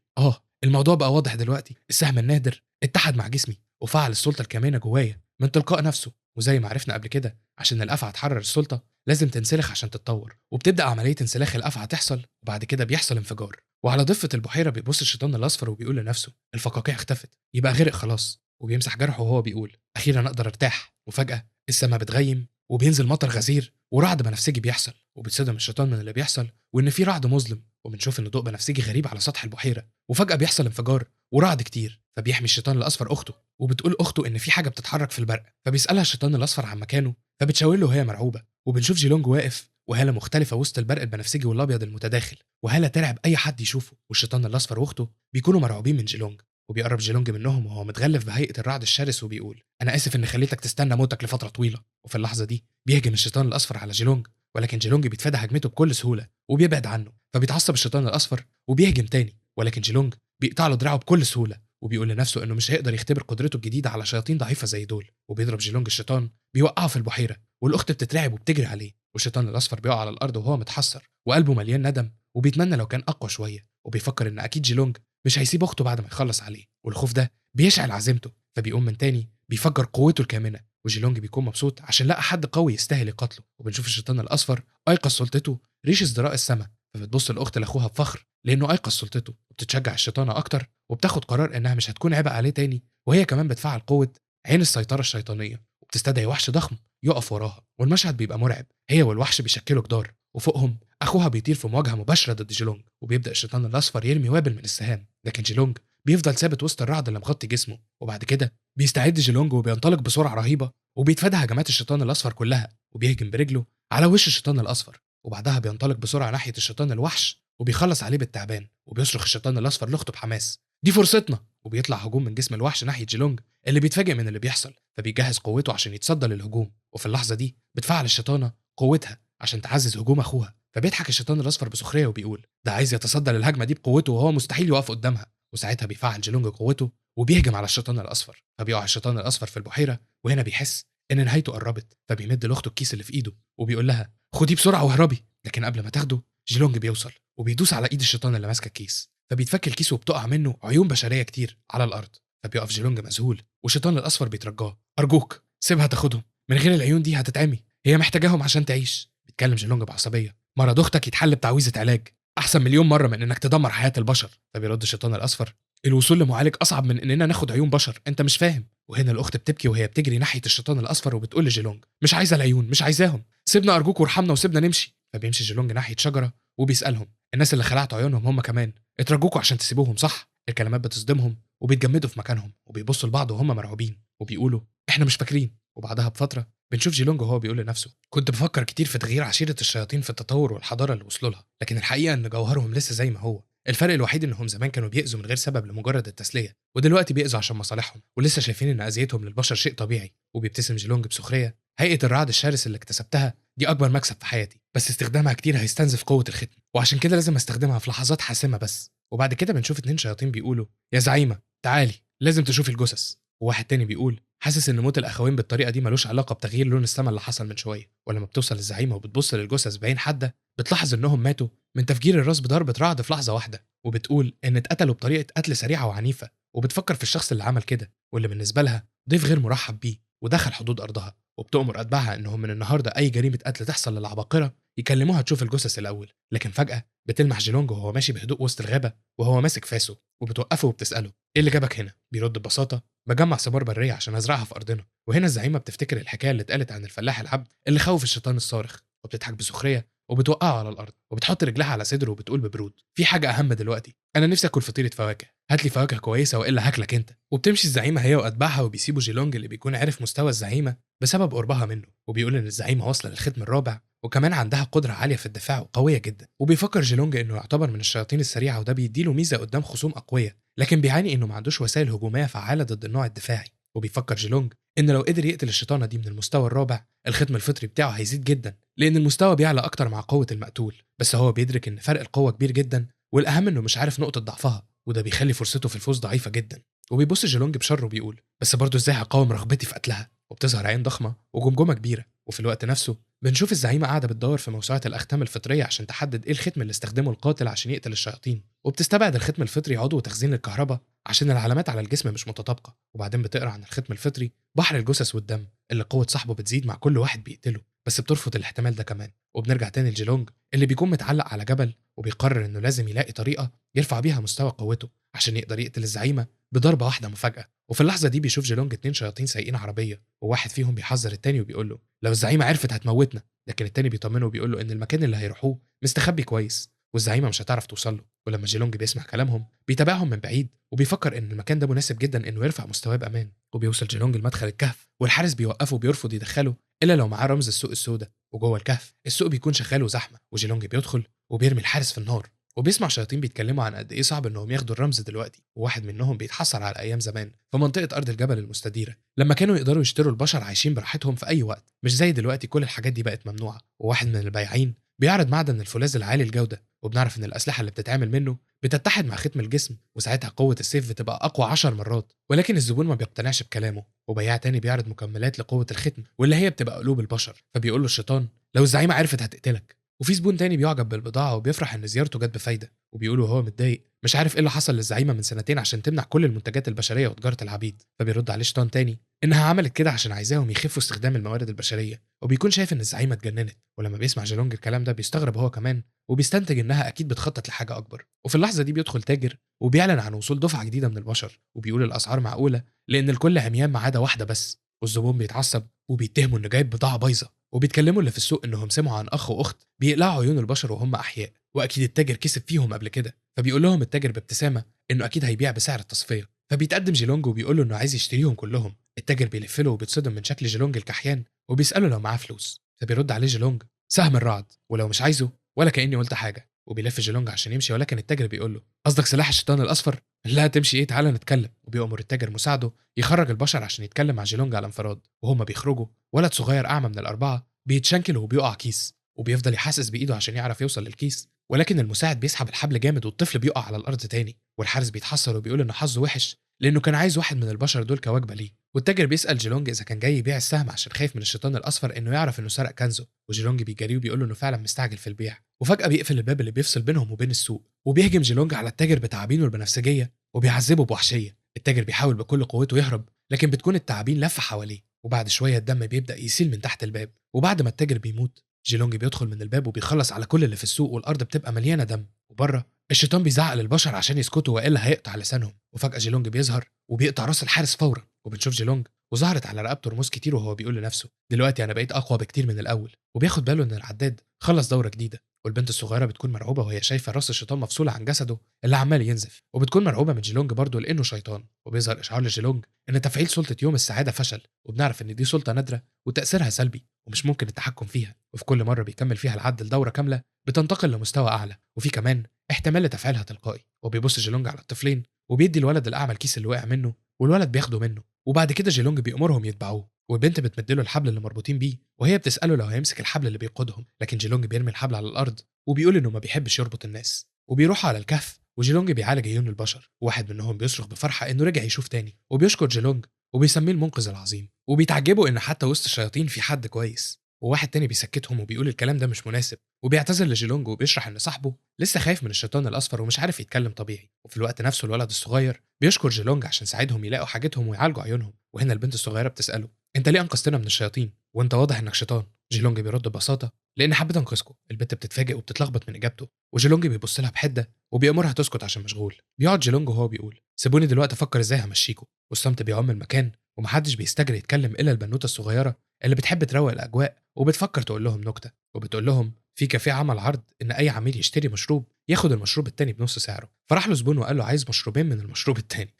الموضوع بقى واضح دلوقتي، السهم النادر اتحد مع جسمي وفعل السلطه الكامنه جوايا من تلقاء نفسه. وزي ما عرفنا قبل كده عشان الافعى تحرر السلطه لازم تنسلخ عشان تتطور، وبتبدا عمليه انسلاخ الافعى تحصل وبعد كده بيحصل انفجار. وعلى ضفه البحيره بيبص الشيطان الاصفر وبيقول لنفسه: الفقاقيع اختفت، يبقى غرق خلاص. وبيمسح جرحه وهو بيقول: اخيرا اقدر ارتاح. وفجاه السما بتغيم وبينزل مطر غزير ورعد بنفسجي بيحصل، وبيتصدم الشيطان من اللي بيحصل وان في رعد مظلم. وبنشوف ان ضوء بنفسجي غريب على سطح البحيره، وفجاه بيحصل انفجار ورعد كتير. فبيحمي الشيطان الاصفر اخته، وبتقول اخته ان في حاجه بتتحرك في البرق، فبيسالها الشيطان الاصفر عن مكانه فبتشاور له وهي مرعوبه. وبنشوف جيلونج واقف وهاله مختلفه وسط البرق البنفسجي والابيض المتداخل، وهاله ترعب اي حد يشوفه. والشيطان الاصفر واخته بيكونوا مرعوبين من جيلونج، وبيقرب جيلونج منهم وهو متغلف بهيئه الرعد الشرس وبيقول: انا اسف ان خليتك تستنى موتك لفتره طويله. وفي اللحظه دي بيهجم الشيطان الاصفر على جيلونج، ولكن جيلونج بيتفادى هجمته بكل سهوله وبيبعد عنه. فبيتعصب الشيطان الاصفر وبيهجم تاني، ولكن جيلونج بيقطع له دراعه بكل سهوله وبيقول لنفسه انه مش هيقدر يختبر قدرته الجديده على شياطين ضعيفه زي دول. وبيضرب جيلونج الشيطان بيوقعه في البحيره، والاخت بتترعب وبتجري عليه. والشيطان الاصفر بيقع على الارض وهو متحسر وقلبه مليان ندم وبيتمنى لو كان اقوى شويه، وبيفكر ان اكيد جيلونج مش هيسيب اخته بعد ما يخلص عليه. والخوف ده بيشعل عزيمته، فبيقوم من تاني بيفجر قوته الكامنه. وجيلونج بيكون مبسوط عشان لقى حد قوي يستاهل يقاتله. وبنشوف الشيطان الاصفر ايقظ سلطته ريش ازدراء السماء، فبتبص الاخت لاخوها بفخر لانه ايقظ سلطته، وبتتشجع الشيطانه اكتر وبتاخد قرار انها مش هتكون عبء عليه تاني. وهي كمان بتفعل قوه عين السيطره الشيطانيه وبتستدعي وحش ضخم يقف وراها. والمشهد بيبقى مرعب، هي والوحش بيشكلوا جدار وفوقهم اخوها بيطير في مواجهه مباشره ضد جيلونج. وبيبدا الشيطان الاصفر يرمي وابل من السهام، لكن جيلونج بيفضل ثابت وسط الرعد اللي مغطي جسمه. وبعد كده بيستعد جيلونج وبينطلق بسرعه رهيبه وبيتفادى هجمات الشيطان الاصفر كلها وبيهجم برجله على وش الشيطان الاصفر. وبعدها بينطلق بسرعه ناحيه الشيطان الوحش وبيخلص عليه بالتعبان. وبيصرخ الشيطان الاصفر لاخته بحماس: دي فرصتنا. وبيطلع هجوم من جسم الوحش ناحيه جيلونج اللي بيتفاجئ من اللي بيحصل، فبيجهز قوته عشان يتصدى للهجوم. وفي اللحظه دي بتفعل الشيطانه قوتها عشان تعزز هجوم اخوها. فبيضحك الشيطان الاصفر بسخريه وبيقول ده عايز يتصدى للهجمه دي بقوته وهو مستحيل يقف قدامها. وساعتها بيفعل جيلونج قوته وبيهجم على الشيطان الاصفر. فبيقع الشيطان الاصفر في البحيره، وهنا بيحس ان نهايته قربت. فبيمد لاخته الكيس اللي في ايده وبيقول لها خديه بسرعه واهربي. لكن قبل ما تاخده جيلونج بيوصل وبيدوس على ايد الشيطان اللي ماسكه الكيس، فبيتفك الكيس وبتقع منه عيون بشريه كتير على الارض. فبيقف جيلونج مذهول والشيطان الاصفر بيترجاه ارجوك سيبها تاخدهم، من غير العيون دي هتتعمي، هي محتاجاهم عشان تعيش. بيتكلم جيلونج بعصبيه مرض اختك يتحل بتعويذه علاج احسن مليون مره من انك تدمر حياه البشر. فبيرد الشيطان الاصفر الوصول لمعالج اصعب من اننا ناخد عيون بشر، انت مش فاهم. وهنا الاخت بتبكي وهي بتجري ناحيه الشيطان الاصفر وبتقول لجيلونج مش عايزه العيون، مش عايزاهم، سيبنا ارجوك وارحمنا وسيبنا نمشي. فبيمشي جيلونج ناحيه شجره وبيسالهم الناس اللي خلعتوا عيونهم هم كمان اترجوكوا عشان تسيبوهم صح؟ الكلمات بتصدمهم وبيتجمدوا في مكانهم وبيبصوا لبعض وهم مرعوبين وبيقولوا احنا مش فاكرين. وبعدها بفتره بنشوف جيلونج وهو بيقول لنفسه كنت بفكر كتير في تغيير عشيره الشياطين في التطور والحضاره اللي وصلوا لها، لكن الحقيقه ان جوهرهم لسه زي ما هو. الفرق الوحيد انهم زمان كانوا بيأذوا من غير سبب لمجرد التسليه، ودلوقتي بيأذوا عشان مصالحهم ولسه شايفين ان اذيتهم للبشر شيء طبيعي. وبيبتسم جيلونج بسخريه هيئه الرعد الشرس اللي اكتسبتها دي اكبر مكسب في حياتي، بس استخدامها كتير هيستنزف قوه الختم، وعشان كده لازم استخدمها في لحظات حاسمه بس. وبعد كده بنشوف 2 شياطين بيقولوا يا زعيمه تعالي لازم تشوفي الجثث. وواحد تاني بيقول حاسس ان موت الاخوين بالطريقه دي ملوش علاقه بتغيير لون السما اللي حصل من شويه. ولما بتوصل الزعيمه وبتبص للجثث بعين حاده بتلاحظ انهم ماتوا من تفجير الراس بضربه رعد في لحظه واحده، وبتقول ان اتقتلوا بطريقه قتل سريعه وعنيفه. وبتفكر في الشخص اللي عمل كده واللي بالنسبه لها ضيف غير مرحب بيه ودخل حدود ارضها، وبتأمر اتباعها انهم من النهارده اي جريمه قتل تحصل للعباقره يكلموها تشوف الجثث الاول. لكن فجاه بتلمح جيلونج وهو ماشي بهدوء وسط الغابه وهو ماسك فاسه، وبتوقفه وبتساله ايه اللي جابك هنا؟ بيرد ببساطه بجمع ثمار بريه عشان ازرعها في ارضنا. وهنا الزعيمه بتفتكر الحكايه اللي اتقالت عن الفلاح العبد اللي خوف الشيطان الصارخ، وبتضحك بسخريه وبتوقعه على الارض وبتحط رجلها على صدره وبتقول ببرود في حاجه اهم دلوقتي، انا نفسي اكل فطيره فواكه، هات لي فواكه كويسه والا هاكلك انت. وبتمشي الزعيمه هي واتباعها وبيسيبوا جيلونج اللي بيكون عارف مستوى الزعيمه بسبب قربها منه، وبيقول ان الزعيمه واصله للختم الرابع وكمان عندها قدره عاليه في الدفاع وقويه جدا. وبيفكر جيلونج انه يعتبر من الشياطين السريعه وده بيديله ميزه قدام خصوم اقوياء، لكن بيعاني انه ما عندوش وسائل هجوميه فعاله ضد النوع الدفاعي. وبيفكر جيلونج ان لو قدر يقتل الشيطانه دي من المستوى الرابع الختم الفطري بتاعه هيزيد جدا لان المستوى بيعلى اكتر مع قوه المقتول. بس هو بيدرك ان فرق القوه كبير جدا والاهم انه مش عارف نقطه ضعفها، وده بيخلي فرصته في الفوز ضعيفه جدا. وبيبص جيلونج بشر وبيقول بس برضه ازاي هقاوم رغبتي في قتلها؟ وبتظهر عين ضخمه وجمجمه كبيره. وفي الوقت نفسه بنشوف الزعيمه قاعده بتدور في موسوعه الاختام الفطريه عشان تحدد ايه الختم اللي استخدمه القاتل عشان يقتل الشياطين، وبتستبعد الختم الفطري عضو تخزين الكهرباء عشان العلامات على الجسم مش متطابقه. وبعدين بتقرا عن الختم الفطري بحر الجثث والدم اللي قوه صاحبه بتزيد مع كل واحد بيقتله، بس بترفض الاحتمال ده كمان. وبنرجع تاني لجيلونج اللي بيكون متعلق على جبل وبيقرر انه لازم يلاقي طريقه يرفع بيها مستوى قوته عشان يقدر يقتل الزعيمه بضربه واحده مفاجاه. وفي اللحظه دي بيشوف جيلونج 2 شياطين سايقين عربيه، وواحد فيهم بيحذر التاني وبيقول له لو الزعيمه عرفت هتموتنا، لكن التاني بيطمنه وبيقول له ان المكان اللي هيروحوه مستخبي كويس والزعيمه مش هتعرف توصل له. ولما جيلونج بيسمع كلامهم بيتابعهم من بعيد وبيفكر ان المكان ده مناسب جدا انه يرفع مستواه بامان. وبيوصل جيلونج لمدخل الكهف والحارس بيوقفه وبيرفض يدخله الا لو معاه رمز السوق السوداء. وجوه الكهف السوق بيكون شغال وزحمه، وجيلونج بيدخل وبيرمي الحارس في النار. وبيسمع شياطين بيتكلموا عن قد ايه صعب انهم ياخدوا الرمز دلوقتي، وواحد منهم بيتحسر على ايام زمان في منطقه ارض الجبل المستديره لما كانوا يقدروا يشتروا البشر عايشين براحتهم في اي وقت، مش زي دلوقتي كل الحاجات دي بقت ممنوعه. وواحد من البايعين بيعرض معدن الفولاذ العالي الجوده، وبنعرف ان الاسلحه اللي بتتعمل منه بتتحد مع ختم الجسم، وساعتها قوه السيف بتبقى اقوى 10 مرات. ولكن الزبون ما بيقتنعش بكلامه، وبياع تاني بيعرض مكملات لقوه الختم واللي هي بتبقى قلوب البشر، فبيقول له الشيطان لو الزعيمه عرفت هتقتلك. وفي زبون تاني بيعجب بالبضاعه وبيفرح ان زيارته جت بفايده، وبيقول وهو متضايق مش عارف ايه اللي حصل للزعيمه من سنتين عشان تمنع كل المنتجات البشريه وتجاره العبيد. فبيرد عليه شيطان تاني انها عملت كده عشان عايزاهم يخفوا استخدام الموارد البشريه، وبيكون شايف ان الزعيمه اتجننت. ولما بيسمع جيلونج الكلام ده بيستغرب هو كمان وبيستنتج انها اكيد بتخطط لحاجه اكبر. وفي اللحظه دي بيدخل تاجر وبيعلن عن وصول دفعه جديده من البشر، وبيقول الاسعار معقوله لان الكل عميان ما عدا واحده بس. والزبون بيتعصب وبيتهموا انه جايب بضاعه بايظه، وبيتكلموا اللي في السوق انهم سمعوا عن اخ واخت بيقلعوا عيون البشر وهم احياء، واكيد التاجر كسب فيهم قبل كده. فبيقول لهم التاجر بابتسامه انه اكيد هيبيع بسعر التصفيه. فبيتقدم جيلونج وبيقول له انه عايز يشتريهم كلهم. التاجر بيلف له وبيتصدم من شكل جيلونج الكحيان وبيساله لو معاه فلوس. فبيرد عليه جيلونج سهم الرعد، ولو مش عايزه ولا كاني قلت حاجه. وبيلف جيلونج عشان يمشي، ولكن التاجر بيقول له قصدك سلاح الشيطان الاصفر؟ لا تمشي ايه، تعالى نتكلم. وبيأمر التاجر مساعده يخرج البشر عشان يتكلم مع جيلونج على انفراد. وهما بيخرجوا ولد صغير اعمى من الاربعه بيتشنكل وبيقع كيس، وبيفضل يحسس بايده عشان يعرف يوصل للكيس، ولكن المساعد بيسحب الحبل جامد والطفل بيقع على الارض تاني، والحارس بيتحسر وبيقول ان حظه وحش لانه كان عايز واحد من البشر دول كوجبه ليه. والتاجر بيسال جيلونج اذا كان جاي يبيع السهم عشان خايف من الشيطان الاصفر انه يعرف انه سرق كنزه، وجيلونج بيجاريه وبيقول له انه فعلا مستعجل في البيع. وفجاه بيقفل الباب اللي بيفصل بينهم وبين السوق، وبيهجم جيلونج على التاجر بتعابينه البنفسجيه وبيعذبه بوحشيه. التاجر بيحاول بكل قوته يهرب، لكن بتكون التعابين لفه حواليه، وبعد شويه الدم بيبدا يسيل من تحت الباب. وبعد ما التاجر بيموت، جيلونج بيدخل من الباب وبيخلص على كل اللي في السوق، والارض بتبقى مليانه دم. وبره الشيطان بيزعق للبشر عشان يسكتوا والا هيقطع لسانهم. وفجاه جيلونج بيظهر وبيقطع راس الحارس فورا، وبنشوف جيلونج وظهرت على رقبته رموز كتير وهو بيقول لنفسه دلوقتي انا بقيت اقوى بكتير من الاول. وبياخد باله ان العداد خلص دوره جديده، والبنت الصغيره بتكون مرعوبه وهي شايفه راس الشيطان مفصوله عن جسده اللي عمال ينزف، وبتكون مرعوبه من جيلونج برضه لانه شيطان. وبيظهر اشعار لجيلونج ان تفعيل سلطه يوم السعاده فشل، وبنعرف ان دي سلطه نادره وتاثيرها سلبي ومش ممكن التحكم فيها، وفي كل مره بيكمل فيها العد لدوره كامله بتنتقل لمستوى اعلى، وفي كمان احتمال لتفعيلها تلقائي. وبيبص جيلونج على الطفلين وبيدي الولد الاعمى الكيس اللي وقع منه، والولد بياخده منه. وبعد كده جيلونج بيأمرهم يتبعوه، والبنت بتمدله الحبل اللي مربوطين بيه وهي بتسأله لو هيمسك الحبل اللي بيقودهم، لكن جيلونج بيرمي الحبل على الأرض وبيقول إنه ما بيحبش يربط الناس. وبيروحوا على الكهف وجيلونج بيعالج عيون البشر، وواحد منهم بيصرخ بفرحة إنه رجع يشوف تاني، وبيشكر جيلونج وبيسميه المنقذ العظيم، وبيتعجبوا إن حتى وسط الشياطين في حد كويس. وواحد تاني بيسكتهم وبيقول الكلام ده مش مناسب، وبيعتذر لجيلونج وبيشرح إن صاحبه لسه خايف من الشيطان الأصفر ومش عارف يتكلم طبيعي. وفي الوقت نفسه الولد الصغير بيشكر جيلونج عشان ساعدهم يلاقوا حاجتهم ويعالجوا عيونهم. وهنا البنت الصغيرة بتسأله انت ليه انقذتنا من الشياطين وانت واضح انك شيطان؟ جيلونج بيرد ببساطة لان حبيت انقذكم. البنت بتتفاجئ وبتتلخبط من اجابته، وجيلونج بيبص لها بحدة وبيأمرها تسكت عشان مشغول. بيقعد جيلونج وهو بيقول سيبوني دلوقتي افكر ازاي همشيكوا، والصمت بيعم المكان ومحدش بيستجري يتكلم الا البنوتة الصغيرة اللي بتحب تروق الاجواء وبتفكر تقول لهم نكتة. وبتقول لهم في كافيه عمل عرض ان اي عميل يشتري مشروب ياخد المشروب التاني بنص سعره، فراح له زبون وقال له عايز مشروبين من المشروب التاني.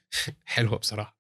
حلوه بصراحه.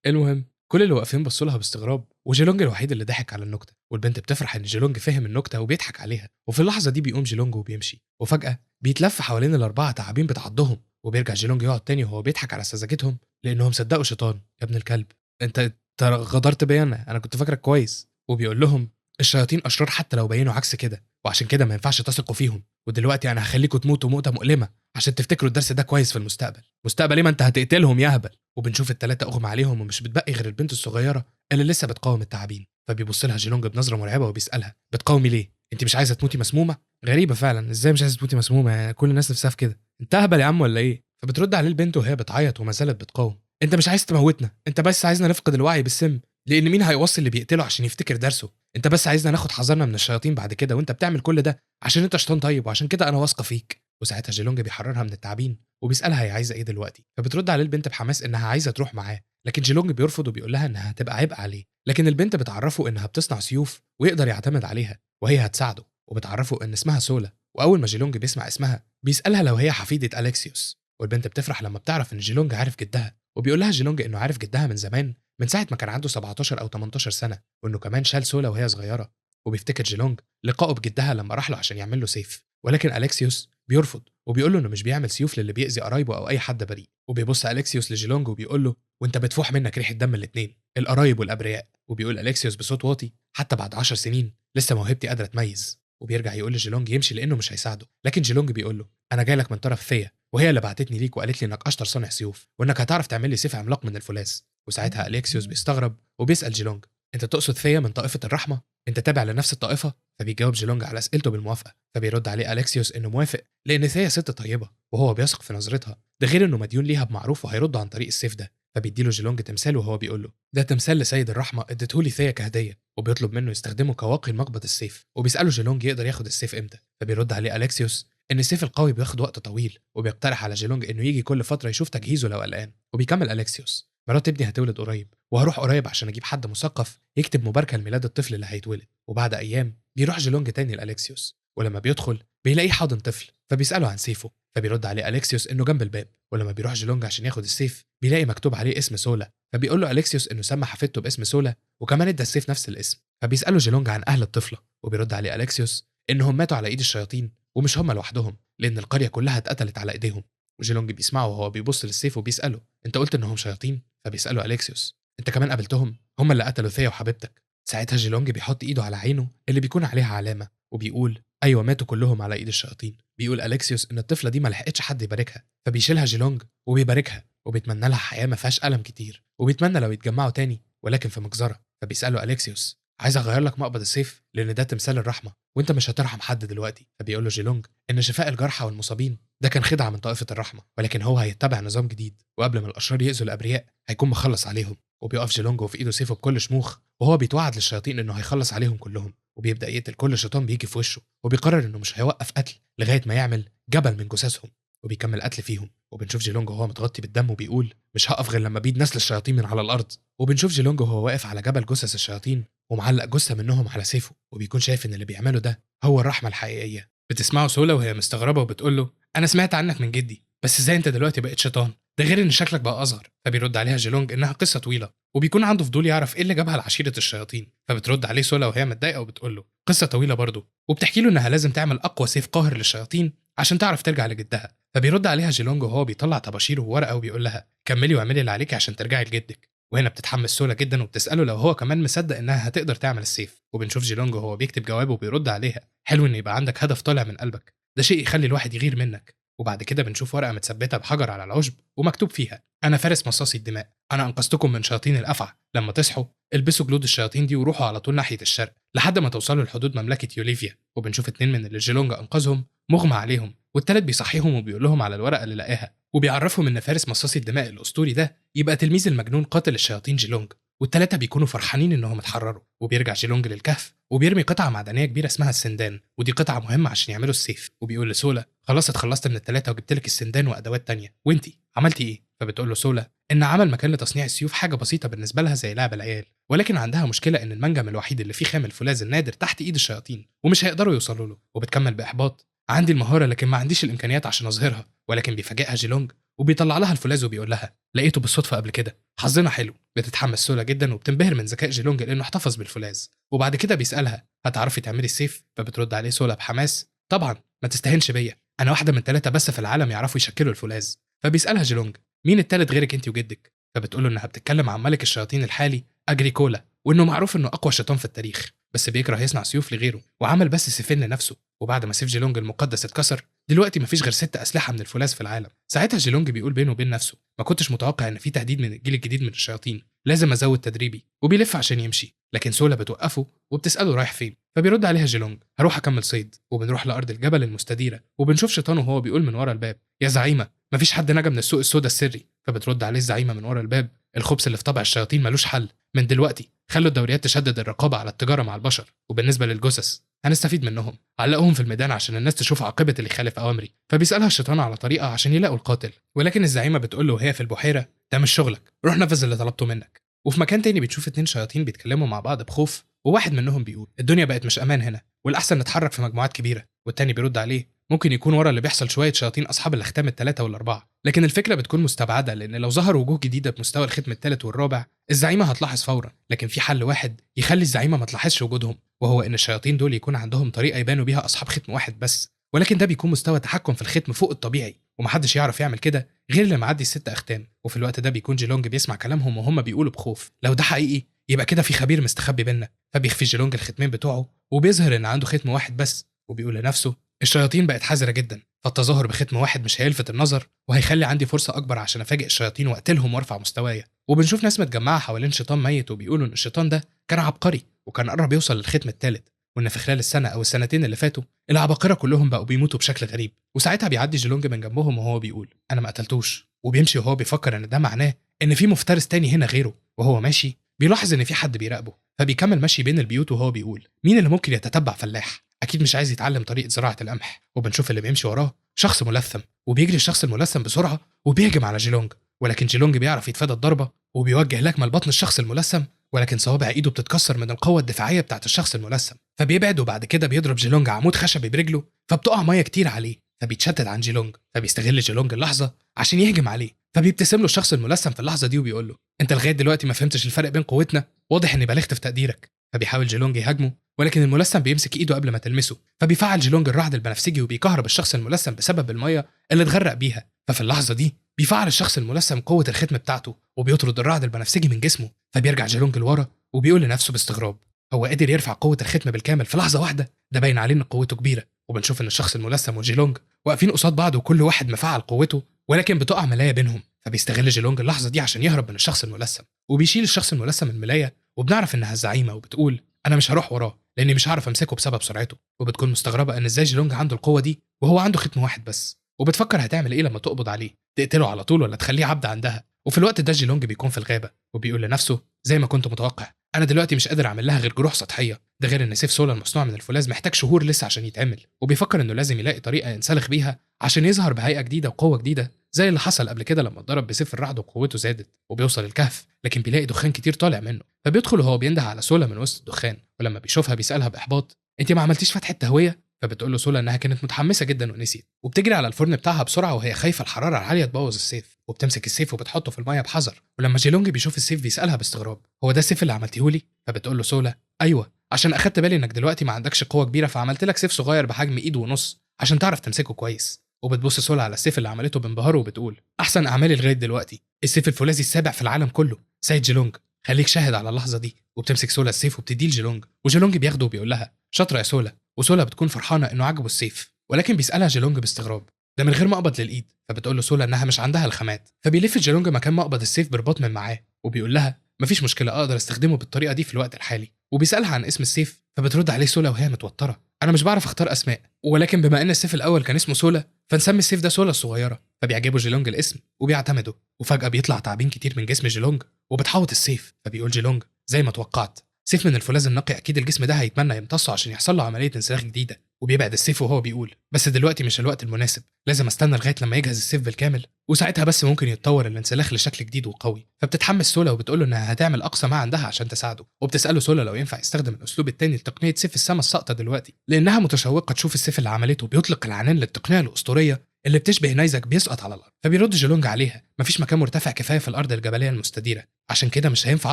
المهم كل اللي واقفين بصوا لها باستغراب، وجيلونج الوحيد اللي ضحك على النكته، والبنت بتفرح ان جيلونج فهم النكته وبيضحك عليها. وفي اللحظه دي بيقوم جيلونج وبيمشي، وفجاه بيتلف حوالين الاربعه تعابين بتعضهم، وبيرجع جيلونج يقعد تاني وهو بيضحك على سذاجتهم لانهم صدقوا شيطان. يا ابن الكلب انت غدرت بيا، انا كنت فاكرك كويس. وبيقول لهم الشياطين اشرار حتى لو بينوا عكس كده، وعشان كده ما ينفعش تثقوا فيهم، ودلوقتي انا هخليكم تموتوا موته مؤلمه عشان تفتكروا الدرس ده كويس في المستقبل. مستقبل ايه؟ ما انت هتقتلهم يا هبل. وبنشوف الثلاثه اغمى عليهم ومش بتبقي غير البنت الصغيره اللي لسه بتقاوم التعابين. فبيبص لها جيلونج بنظره مرعبه وبيسالها بتقاومي ليه؟ انت مش عايزه تموتي مسمومه؟ غريبه فعلا، ازاي مش عايزه تموتي مسمومه؟ يعني كل الناس نفسها في كده، انت هبل يا عم ولا ايه؟ فبترد عليه البنت وهي بتعيط وما زالت بتقاوم انت مش عايز تموتنا، انت بس عايزنا نفقد الوعي بالسم، لان مين هيوصل اللي بيقتله عشان يفتكر درسه؟ انت بس عايزنا ناخد حذرنا من الشياطين بعد كده، وانت بتعمل كل ده عشان انت شيطان طيب، وعشان كده انا واثقه فيك. وساعتها جيلونج بيحررها من التعابين وبيسالها هي عايزه ايه دلوقتي، فبترد عليه البنت بحماس انها عايزه تروح معاه، لكن جيلونج بيرفض وبيقول لها انها هتبقى عبء عليه. لكن البنت بتعرفه انها بتصنع سيوف ويقدر يعتمد عليها وهي هتساعده، وبتعرفه ان اسمها سولا. واول ما جيلونج بيسمع اسمها بيسالها لو هي حفيده اليكسيوس، والبنت بتفرح لما بتعرف ان جيلونج عارف جدها، وبيقول لها جيلونج انه عارف جدها من زمان، من ساعه ما كان عنده 17 او 18 سنه، وانه كمان شال سولا وهي صغيره. وبيفتكر جيلونج لقائه بجدها لما راح له عشان يعمل له سيف، ولكن اليكسيوس بيرفض وبيقول له انه مش بيعمل سيوف للي بيأذي قرايبه او اي حد بريء. وبيبص اليكسيوس لجيلونج وبيقول له وانت بتفوح منك ريحه دم الاثنين، القرايب والابرياء. وبيقول اليكسيوس بصوت واطي حتى بعد 10 سنين لسه موهبتي قادره تميز. وبيرجع يقول لجيلونج يمشي لانه مش هيساعده، لكن جيلونج بيقول له انا جاي لك من طرف فيا، وهي اللي بعتتني ليك وقالت لي انك اشطر صانع سيوف وانك هتعرف تعمل لي سيف عملاق من الفولاذ. وساعتها اليكسيوس بيستغرب وبيسال جيلونج انت تقصد فيا من طائفه الرحمه؟ انت تابع لنفس الطائفه؟ فبيجاوب جيلونج على اسئلته بالموافقه، فبيرد عليه اليكسيوس انه موافق لان ثيا ست طيبه وهو بيثق في نظرتها، ده غير انه مديون ليها بمعروف وهيرد عن طريق السيف ده. فبيديله جيلونج تمثال وهو بيقول له ده تمثال لسيد الرحمه اديتهولي ثيا كهديه، وبيطلب منه يستخدمه كواقي لمقبض السيف. وبيساله جيلونج يقدر ياخد السيف امتى، فبيرد عليه اليكسيوس ان السيف القوي بياخد وقت طويل، وبيقترح على جيلونج انه يجي كل فتره يشوف تجهيزه لو قلقان. وبيكمل اليكسيوس مرات ابني هتولد قريب وهروح قريب عشان اجيب حد مثقف يكتب مباركه لميلاد الطفل اللي هيتولد. وبعد ايام بيروح جيلونج تاني لاليكسيوس، ولما بيدخل بيلاقيه حاضن طفل، فبيساله عن سيفه، فبيرد عليه اليكسيوس انه جنب الباب. ولما بيروح جيلونج عشان ياخد السيف بيلاقي مكتوب عليه اسم سولا، فبيقول له اليكسيوس انه سمى حفيدته باسم سولا وكمان ادى السيف نفس الاسم. فبيساله جيلونج عن اهل الطفله، وبيرد عليه اليكسيوس انهم ماتوا على ايد الشياطين ومش هم لوحدهم، لان القريه كلها اتقتلت على ايديهم. وجيلونج بيسمعه وهو بيبص للسيف وبيساله انت قلت انهم شياطين؟ فبيساله اليكسيوس انت كمان قابلتهم؟ هم اللي قتلوا ثيا وحبيبتك. ساعتها جيلونج بيحط ايده على عينه اللي بيكون عليها علامه، وبيقول ايوه ماتوا كلهم على ايد الشياطين. بيقول اليكسيوس ان الطفله دي ما لحقتش حد يباركها، فبيشيلها جيلونج وبيباركها وبيتمنى لها حياه ما فيهاش الم كتير، وبيتمنى لو يتجمعوا تاني ولكن في مجزره. فبيساله اليكسيوس عايز اغير لك مقبض السيف لان ده تمثال الرحمه وانت مش هترحم حد دلوقتي. فبيقول له جيلونج ان شفاء الجرحى والمصابين ده كان خدعه من طائفه الرحمه، ولكن هو هيتبع نظام جديد، وقبل ما الاشرار ياذوا الابرياء هيكون مخلص عليهم. وبيقف جيلونج وفي ايده سيفه بكل شموخ، وهو بيتوعد للشياطين انه هيخلص عليهم كلهم، وبيبدا يقتل كل شيطان بيجي في وشه، وبيقرر انه مش هيوقف قتل لغايه ما يعمل جبل من جثثهم، وبيكمل قتل فيهم. وبنشوف جيلونج وهو متغطي بالدم وبيقول مش هقف غير لما بيد نسل الشياطين من على الارض. وبنشوف جيلونج وهو واقف على جبل جثث الشياطين ومعلق جثه منهم على سيفه، وبيكون شايف ان اللي بيعمله ده هو الرحمه الحقيقيه. بتسمعه سولا وهي مستغربه وبتقول له انا سمعت عنك من جدي، بس ازاي انت دلوقتي بقيت شيطان؟ ده غير ان شكلك بقى اصغر. فبيرد عليها جيلونج انها قصه طويله، وبيكون عنده فضول يعرف ايه اللي جابها لعشيره الشياطين. فبترد عليه سولا وهي متضايقه وبتقول له قصه طويله برضه، وبتحكي له انها لازم تعمل اقوى سيف قاهر للشياطين عشان تعرف ترجع لجدها. فبيرد عليها جيلونج وهو بيطلع طباشير وورقه وبيقول لها كملي واعملي اللي عليكي عشان ترجعي لجدك. وهنا بتتحمس سولا جدا وبتساله لو هو كمان مصدق انها هتقدر تعمل السيف. وبنشوف جيلونج وهو بيكتب جوابه وبيرد عليها حلو ان يبقى عندك هدف طالع من قلبك، ده شيء يخلي الواحد يغير منك. وبعد كده بنشوف ورقه متثبته بحجر على العشب ومكتوب فيها انا فارس مصاصي الدماء، انا انقذتكم من شياطين الافعى، لما تصحوا البسوا جلود الشياطين دي وروحوا على طول ناحيه الشرق لحد ما توصلوا لحدود مملكه يوليفيا. وبنشوف 2 من اللي جيلونج انقذهم مغمى عليهم، والتالت بيصحيهم وبيقول لهم على الورقه اللي لقاها، وبيعرفهم ان فارس مصاصي الدماء الاسطوري ده يبقى تلميذ المجنون قاتل الشياطين جيلونج. والتلاتة بيكونوا فرحانين انهم اتحرروا. وبيرجع جيلونج للكهف وبيرمي قطعه معدنيه كبيره اسمها السندان، ودي قطعه مهمه عشان يعملوا السيف. وبيقول لسولا خلاص اتخلصت من التلاتة وجبت لك السندان وادوات تانية، وانتي عملتي ايه؟ فبتقول له سولا ان عمل مكان لتصنيع السيوف حاجه بسيطه بالنسبه لها زي لعب العيال، ولكن عندها مشكله ان المنجم الوحيد اللي فيه خام الفولاذ النادر تحت ايد الشياطين ومش هيقدروا يوصلوا له. وبتكمل باحباط عندي المهاره لكن ما عنديش الامكانيات عشان اظهرها. ولكن بيفاجئها جيلونج وبيطلع لها الفولاذ وبيقول لها لقيته بالصدفه قبل كده، حظنا حلو. بتتحمس سولا جدا وبتنبهر من ذكاء جيلونج لانه احتفظ بالفولاذ. وبعد كده بيسالها هتعرفي تعملي السيف؟ فبترد عليه سولا بحماس طبعا ما تستهنش بيا، انا واحده من 3 بس في العالم يعرفوا يشكلوا الفولاذ. فبيسالها جيلونج مين التالت غيرك انت وجدك؟ فبتقول له انها بتتكلم عن ملك الشياطين الحالي اجريكولا، وانه معروف انه اقوى شيطان في التاريخ بس بيكره يصنع سيوف لغيره وعمل بس سيفين لنفسه. وبعد ما سيف جيلونج المقدس اتكسر دلوقتي مفيش غير 6 اسلحه من الفولاذ في العالم. ساعتها جيلونج بيقول بينه وبين نفسه ما كنتش متوقع ان في تهديد من الجيل الجديد من الشياطين، لازم ازود تدريبي. وبيلف عشان يمشي لكن سولا بتوقفه وبتساله رايح فين. فبيرد عليها جيلونج هروح اكمل صيد. وبنروح لارض الجبل المستديره وبنشوف شيطان وهو بيقول من ورا الباب يا زعيمه مفيش حد نجا من السوق السودا السري. فبترد عليه الزعيمه من ورا الباب الخبث اللي في طبع الشياطين ملوش حل، من دلوقتي خلوا الدوريات تشدد الرقابه على التجاره مع البشر، وبالنسبه للجثث هنستفيد منهم، علقوهم في الميدان عشان الناس تشوف عاقبه اللي يخالف اوامري. فبيسالها الشيطان على طريقه عشان يلاقوا القاتل، ولكن الزعيمه بتقول له وهي في البحيره ده مش شغلك، روح نفذ اللي طلبته منك. وفي مكان تاني بتشوف 2 شياطين بيتكلموا مع بعض بخوف، وواحد منهم بيقول الدنيا بقت مش امان هنا والاحسن نتحرك في مجموعات كبيره. والتاني بيرد عليه ممكن يكون ورا اللي بيحصل شويه شياطين اصحاب الاختام ال3 وال4، لكن الفكره بتكون مستبعده لان لو ظهر وجوه جديده بمستوى الختم الثالث والرابع الزعيمه هتلاحظ فورا. لكن في حل واحد يخلي الزعيمه ما تلاحظش وجودهم، وهو ان الشياطين دول يكون عندهم طريقه يبانوا بيها اصحاب ختم واحد بس، ولكن ده بيكون مستوى تحكم في الختم فوق الطبيعي ومحدش يعرف يعمل كده غير اللي معدي ال6 اختام. وفي الوقت ده بيكون جيلونج بيسمع كلامهم وهم بيقولوا بخوف لو ده حقيقي يبقى كده في خبير مستخبي بينا. فبيخفي جيلونج الختمين بتوعه وبيظهر ان عنده ختم واحد بس، وبيقول لنفسه الشياطين بقت حذرة جدا فالتظاهر بختم واحد مش هيلفت النظر وهيخلي عندي فرصة أكبر عشان أفاجئ الشياطين وأقتلهم وأرفع مستوايا. وبنشوف ناس متجمعة حوالين شيطان ميت وبيقولوا إن الشيطان ده كان عبقري وكان قرب يوصل للختم الثالث، وإن في خلال السنة أو السنتين اللي فاتوا العباقرة كلهم بقوا بيموتوا بشكل غريب. وساعتها بيعدي جيلونج من جنبهم وهو بيقول أنا ما قتلتوش، وبيمشي وهو بيفكر إن ده معناه إن في مفترس تاني هنا غيره. وهو ماشي بيلاحظ إن في حد بيراقبه، فبيكمل ماشي بين البيوت وهو بيقول مين اللي ممكن يتتبع فلاح اكيد مش عايز يتعلم طريقه زراعه القمح. وبنشوف اللي بيمشي وراه شخص ملثم، وبيجري الشخص الملثم بسرعه وبيهجم على جيلونج، ولكن جيلونج بيعرف يتفادى الضربه وبيوجه لكمه لبطن الشخص الملثم، ولكن صوابع ايده بتتكسر من القوه الدفاعيه بتاعه الشخص الملثم. فبيبعد وبعد كده بيضرب جيلونج عمود خشبي برجله فبتقع ميه كتير عليه، فبيتشتت عن جيلونج. فبيستغل جيلونج اللحظه عشان يهجم عليه، فبيبتسم له الشخص الملثم في اللحظه دي وبيقول له انت لغايه دلوقتي ما فهمتش الفرق بين قوتنا، واضح اني بالغت في تقديرك. فبيحاول جيلونج يهاجمه ولكن الملثم بيمسك ايده قبل ما تلمسه، فبيفعل جيلونج الرعد البنفسجي وبيكهرب الشخص الملثم بسبب الميه اللي اتغرق بيها. ففي اللحظه دي بيفعل الشخص الملثم قوه الختم بتاعته وبيطرد الرعد البنفسجي من جسمه. فبيرجع جيلونج لورا وبيقول لنفسه باستغراب هو قدر يرفع قوة الختم بالكامل في لحظة واحدة. ده باين عليه إن قوته كبيرة، وبنشوف إن الشخص الملثم وجيلونج واقفين قصاد بعض وكل واحد مفعل قوته، ولكن بتقع ملاية بينهم. فبيستغل جيلونج اللحظة دي عشان يهرب من الشخص الملثم، وبيشيل الشخص الملثم من الملاية. وبنعرف إنها الزعيمة، وبتقول أنا مش هروح وراه لأني مش هعرف أمسكه بسبب سرعته. وبتكون مستغربة إن إزاي جيلونج عنده القوة دي وهو عنده ختم واحد بس، وبتفكر هتعمل إيه لما تقبض عليه، تقتله على طول ولا تخليه عبد عندها. وفي الوقت ده جيلونج بيكون في الغابة، وبيقول لنفسه زي ما كنت متوقع، أنا دلوقتي مش قادر أعمل لها غير جروح سطحية. ده غير إن سيف سولا المصنوع من الفولاذ محتاج شهور لسه عشان يتعمل. وبيفكر إنه لازم يلاقي طريقة ينسلخ بيها عشان يظهر بهيئة جديدة وقوة جديدة، زي اللي حصل قبل كده لما اتضرب بسيف الرعد وقوته زادت. وبيوصل الكهف لكن بيلاقي دخان كتير طالع منه، فبيدخل وهو بينده على سولا من وسط الدخان. ولما بيشوفها بيسألها بإحباط أنت ما عملتيش فتحة تهوية؟ فبتقول له سولا انها كانت متحمسه جدا ونسيت، وبتجري على الفرن بتاعها بسرعه وهي خايفه الحراره العاليه تبوظ السيف. وبتمسك السيف وبتحطه في الميه بحذر. ولما جيلونج بيشوف السيف بيسالها باستغراب هو ده السيف اللي عملتيهولي؟ فبتقول له سولا ايوه، عشان اخدت بالي انك دلوقتي ما عندكش قوه كبيره فعملت لك سيف صغير بحجم ايد ونص عشان تعرف تمسكه كويس. وبتبص سولا على السيف اللي عملته بانبهار وبتقول احسن اعمالي لغايه دلوقتي، السيف الفولاذي السابع في العالم كله. سيد جيلونج خليك شاهد على اللحظه دي. وبتمسك سولا السيف وبتديه لجيلونج، وجيلونج بياخده وبيقول لها شاطره يا سولا. وسولا بتكون فرحانه انه عجبه السيف، ولكن بيسالها جيلونج باستغراب ده من غير مقبض للايد. فبتقول له سولا انها مش عندها الخامات. فبيلف جيلونج مكان مقبض السيف برباط من معاه، وبيقول لها مفيش مشكله اقدر استخدمه بالطريقه دي في الوقت الحالي. وبيسالها عن اسم السيف، فبترد عليه سولا وهي متوتره انا مش بعرف اختار اسماء، ولكن بما ان السيف الاول كان اسمه سولا فنسمي السيف ده سولا الصغيره. فبيعجبه جيلونج الاسم وبيعتمده. وفجاه بيطلع تعابين كتير من جسم جيلونج وبتحوط السيف. فبيقول جيلونج زي ما توقعت، سيف من الفولاذ النقي اكيد الجسم ده هيتمنى يمتصه عشان يحصل له عمليه انسلاخ جديده. وبيبعد السيف وهو بيقول بس دلوقتي مش الوقت المناسب، لازم استنى لغايه لما يجهز السيف بالكامل، وساعتها بس ممكن يتطور الانسلاخ لشكل جديد وقوي. فبتتحمس سولا وبتقول له انها هتعمل اقصى ما عندها عشان تساعده. وبتساله سولا لو ينفع يستخدم الاسلوب التاني لتقنيه سيف السما الساقطه دلوقتي، لانها متشوقه تشوف السيف اللي عملته بيطلق العنان للتقنيه الاسطوريه اللي بتشبه نيزك بيسقط على الارض. فبيرد جيلونج عليها مفيش مكان مرتفع كفايه في الارض الجبليه المستديره، عشان كده مش هينفع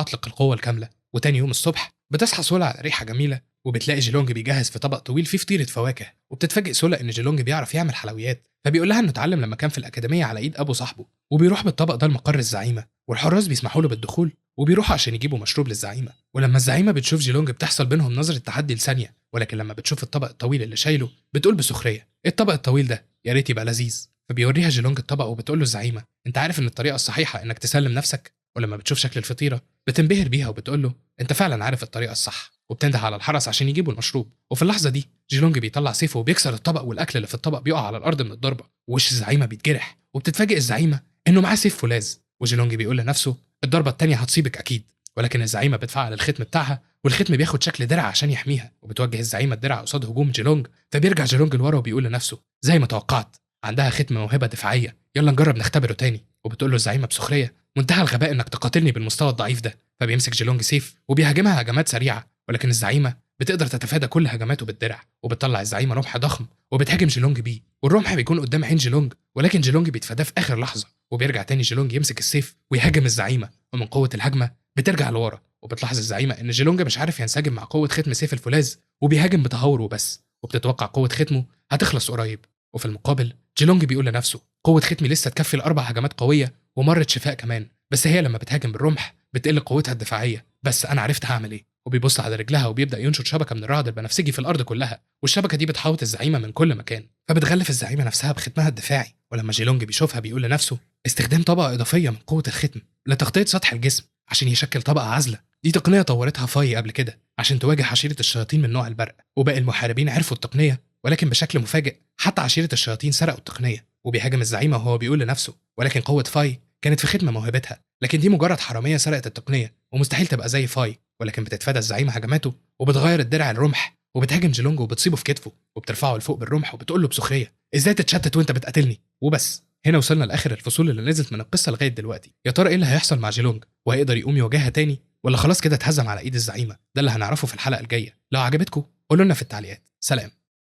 اطلق القوه الكامله. وتاني يوم الصبح بتصحى سولا على ريحه جميله، وبتلاقي جيلونج بيجهز في طبق طويل فيه فطيره فواكه. وبتتفاجئ سولا ان جيلونج بيعرف يعمل حلويات، فبيقول لها انه اتعلم لما كان في الاكاديميه على ايد ابو صاحبه. وبيروح بالطبق ده لمقر الزعيمه، والحراس بيسمحوا له بالدخول، وبيروحوا عشان يجيبوا مشروب للزعيمه. ولما الزعيمه بتشوف جيلونج بتحصل بينهم نظره تحدي لثانيه، ولكن لما بتشوف الطبق الطويل اللي شايله بتقول بسخريه ايه الطبق الطويل ده، يا ريت يبقى لذيذ. فبيوريها جيلونج الطبق وبتقول له الزعيمه انت عارف ان الطريقه الصحيحه انك تسلم نفسك. ولما بتشوف شكل الفطيره بتنبهر بيها وبتقول له انت فعلا عارف الطريقه الصح. وبتنده على الحرس عشان يجيبوا المشروب. وفي اللحظه دي جيلونج بيطلع سيفه وبيكسر الطبق، والاكل اللي في الطبق بيقع على الارض من الضربه، ووش الزعيمه بيتجرح. وبتتفاجئ الزعيمه انه معاه سيف فولاذ، وجيلونج بيقول لنفسه الضربه الثانيه هتصيبك اكيد. ولكن الزعيمه بتفعل الختم بتاعها، والختم بياخد شكل درع عشان يحميها. وبتوجه الزعيمه الدرع قصاد هجوم جيلونج، فبيرجع جيلونج لورا وبيقول لنفسه زي ما توقعت عندها ختم موهبه دفاعيه، يلا نجرب نختبره تاني. وبتقول له الزعيمه بسخريه منتهى الغباء انك تقاتلني بالمستوى الضعيف ده. فبيمسك جيلونج سيف وبيهاجمها هجمات سريعه، ولكن الزعيمه بتقدر تتفادى كل هجماته بالدرع. وبتطلع الزعيمه رمح ضخم وبتهاجم جيلونج بيه، والرمح بيكون قدام عين جيلونج، ولكن جيلونج بيتفاداه في اخر لحظه. وبيرجع تاني جيلونج يمسك السيف ويهاجم الزعيمه، ومن قوه الهجمه بترجع لورا. وبتلاحظ الزعيمه ان جيلونج مش عارف ينسجم مع قوه ختم سيف الفولاذ، وبيهاجم بتهور وبس. وبتتوقع قوه ختمه هتخلص قريب. وفي المقابل جيلونج بيقول لنفسه قوه ختمي لسه تكفي الاربع هجمات قويه ومره شفاء كمان، بس هي لما بتهاجم بالرمح بتقل قوتها الدفاعيه. بس انا عرفت هعمل ايه. وبيبص على رجلها وبيبدا ينشر شبكه من الرعد البنفسجي في الارض كلها، والشبكه دي بتحاوط الزعيمه من كل مكان. فبتغلف الزعيمه نفسها بختمها الدفاعي. ولما جيلونج بيشوفها بيقول لنفسه استخدام طبقه اضافيه من قوه الختم لتغطيه سطح الجسم عشان يشكل طبقه عازله. دي تقنيه طورتها فاي قبل كده عشان تواجه عشيره الشياطين من نوع البرق. وباقي المحاربين عرفوا التقنيه، ولكن بشكل مفاجئ حتى عشيره الشياطين سرقوا التقنيه. وبيهاجم الزعيمه وهو بيقول لنفسه ولكن قوه فاي كانت في ختم موهبتها، لكن دي مجرد حراميه سرقت التقنيه ومستحيل تبقى زي فاي. ولكن بتتفادى الزعيمه هجماته وبتغير الدرع الرمح، وبتهاجم جيلونج وبتصيبه في كتفه وبترفعه لفوق بالرمح، وبتقول له بسخريه ازاي تتشتت وانت بتقاتلني. وبس هنا وصلنا لاخر الفصول اللي نزلت من القصه لغايه دلوقتي. يا ترى ايه اللي هيحصل مع جيلونج، وهيقدر يقوم يواجهها تاني ولا خلاص كده اتهزم على ايد الزعيمه؟ ده اللي هنعرفه في الحلقه الجايه. لو عجبتكم قولوا لنا في التعليقات. سلام.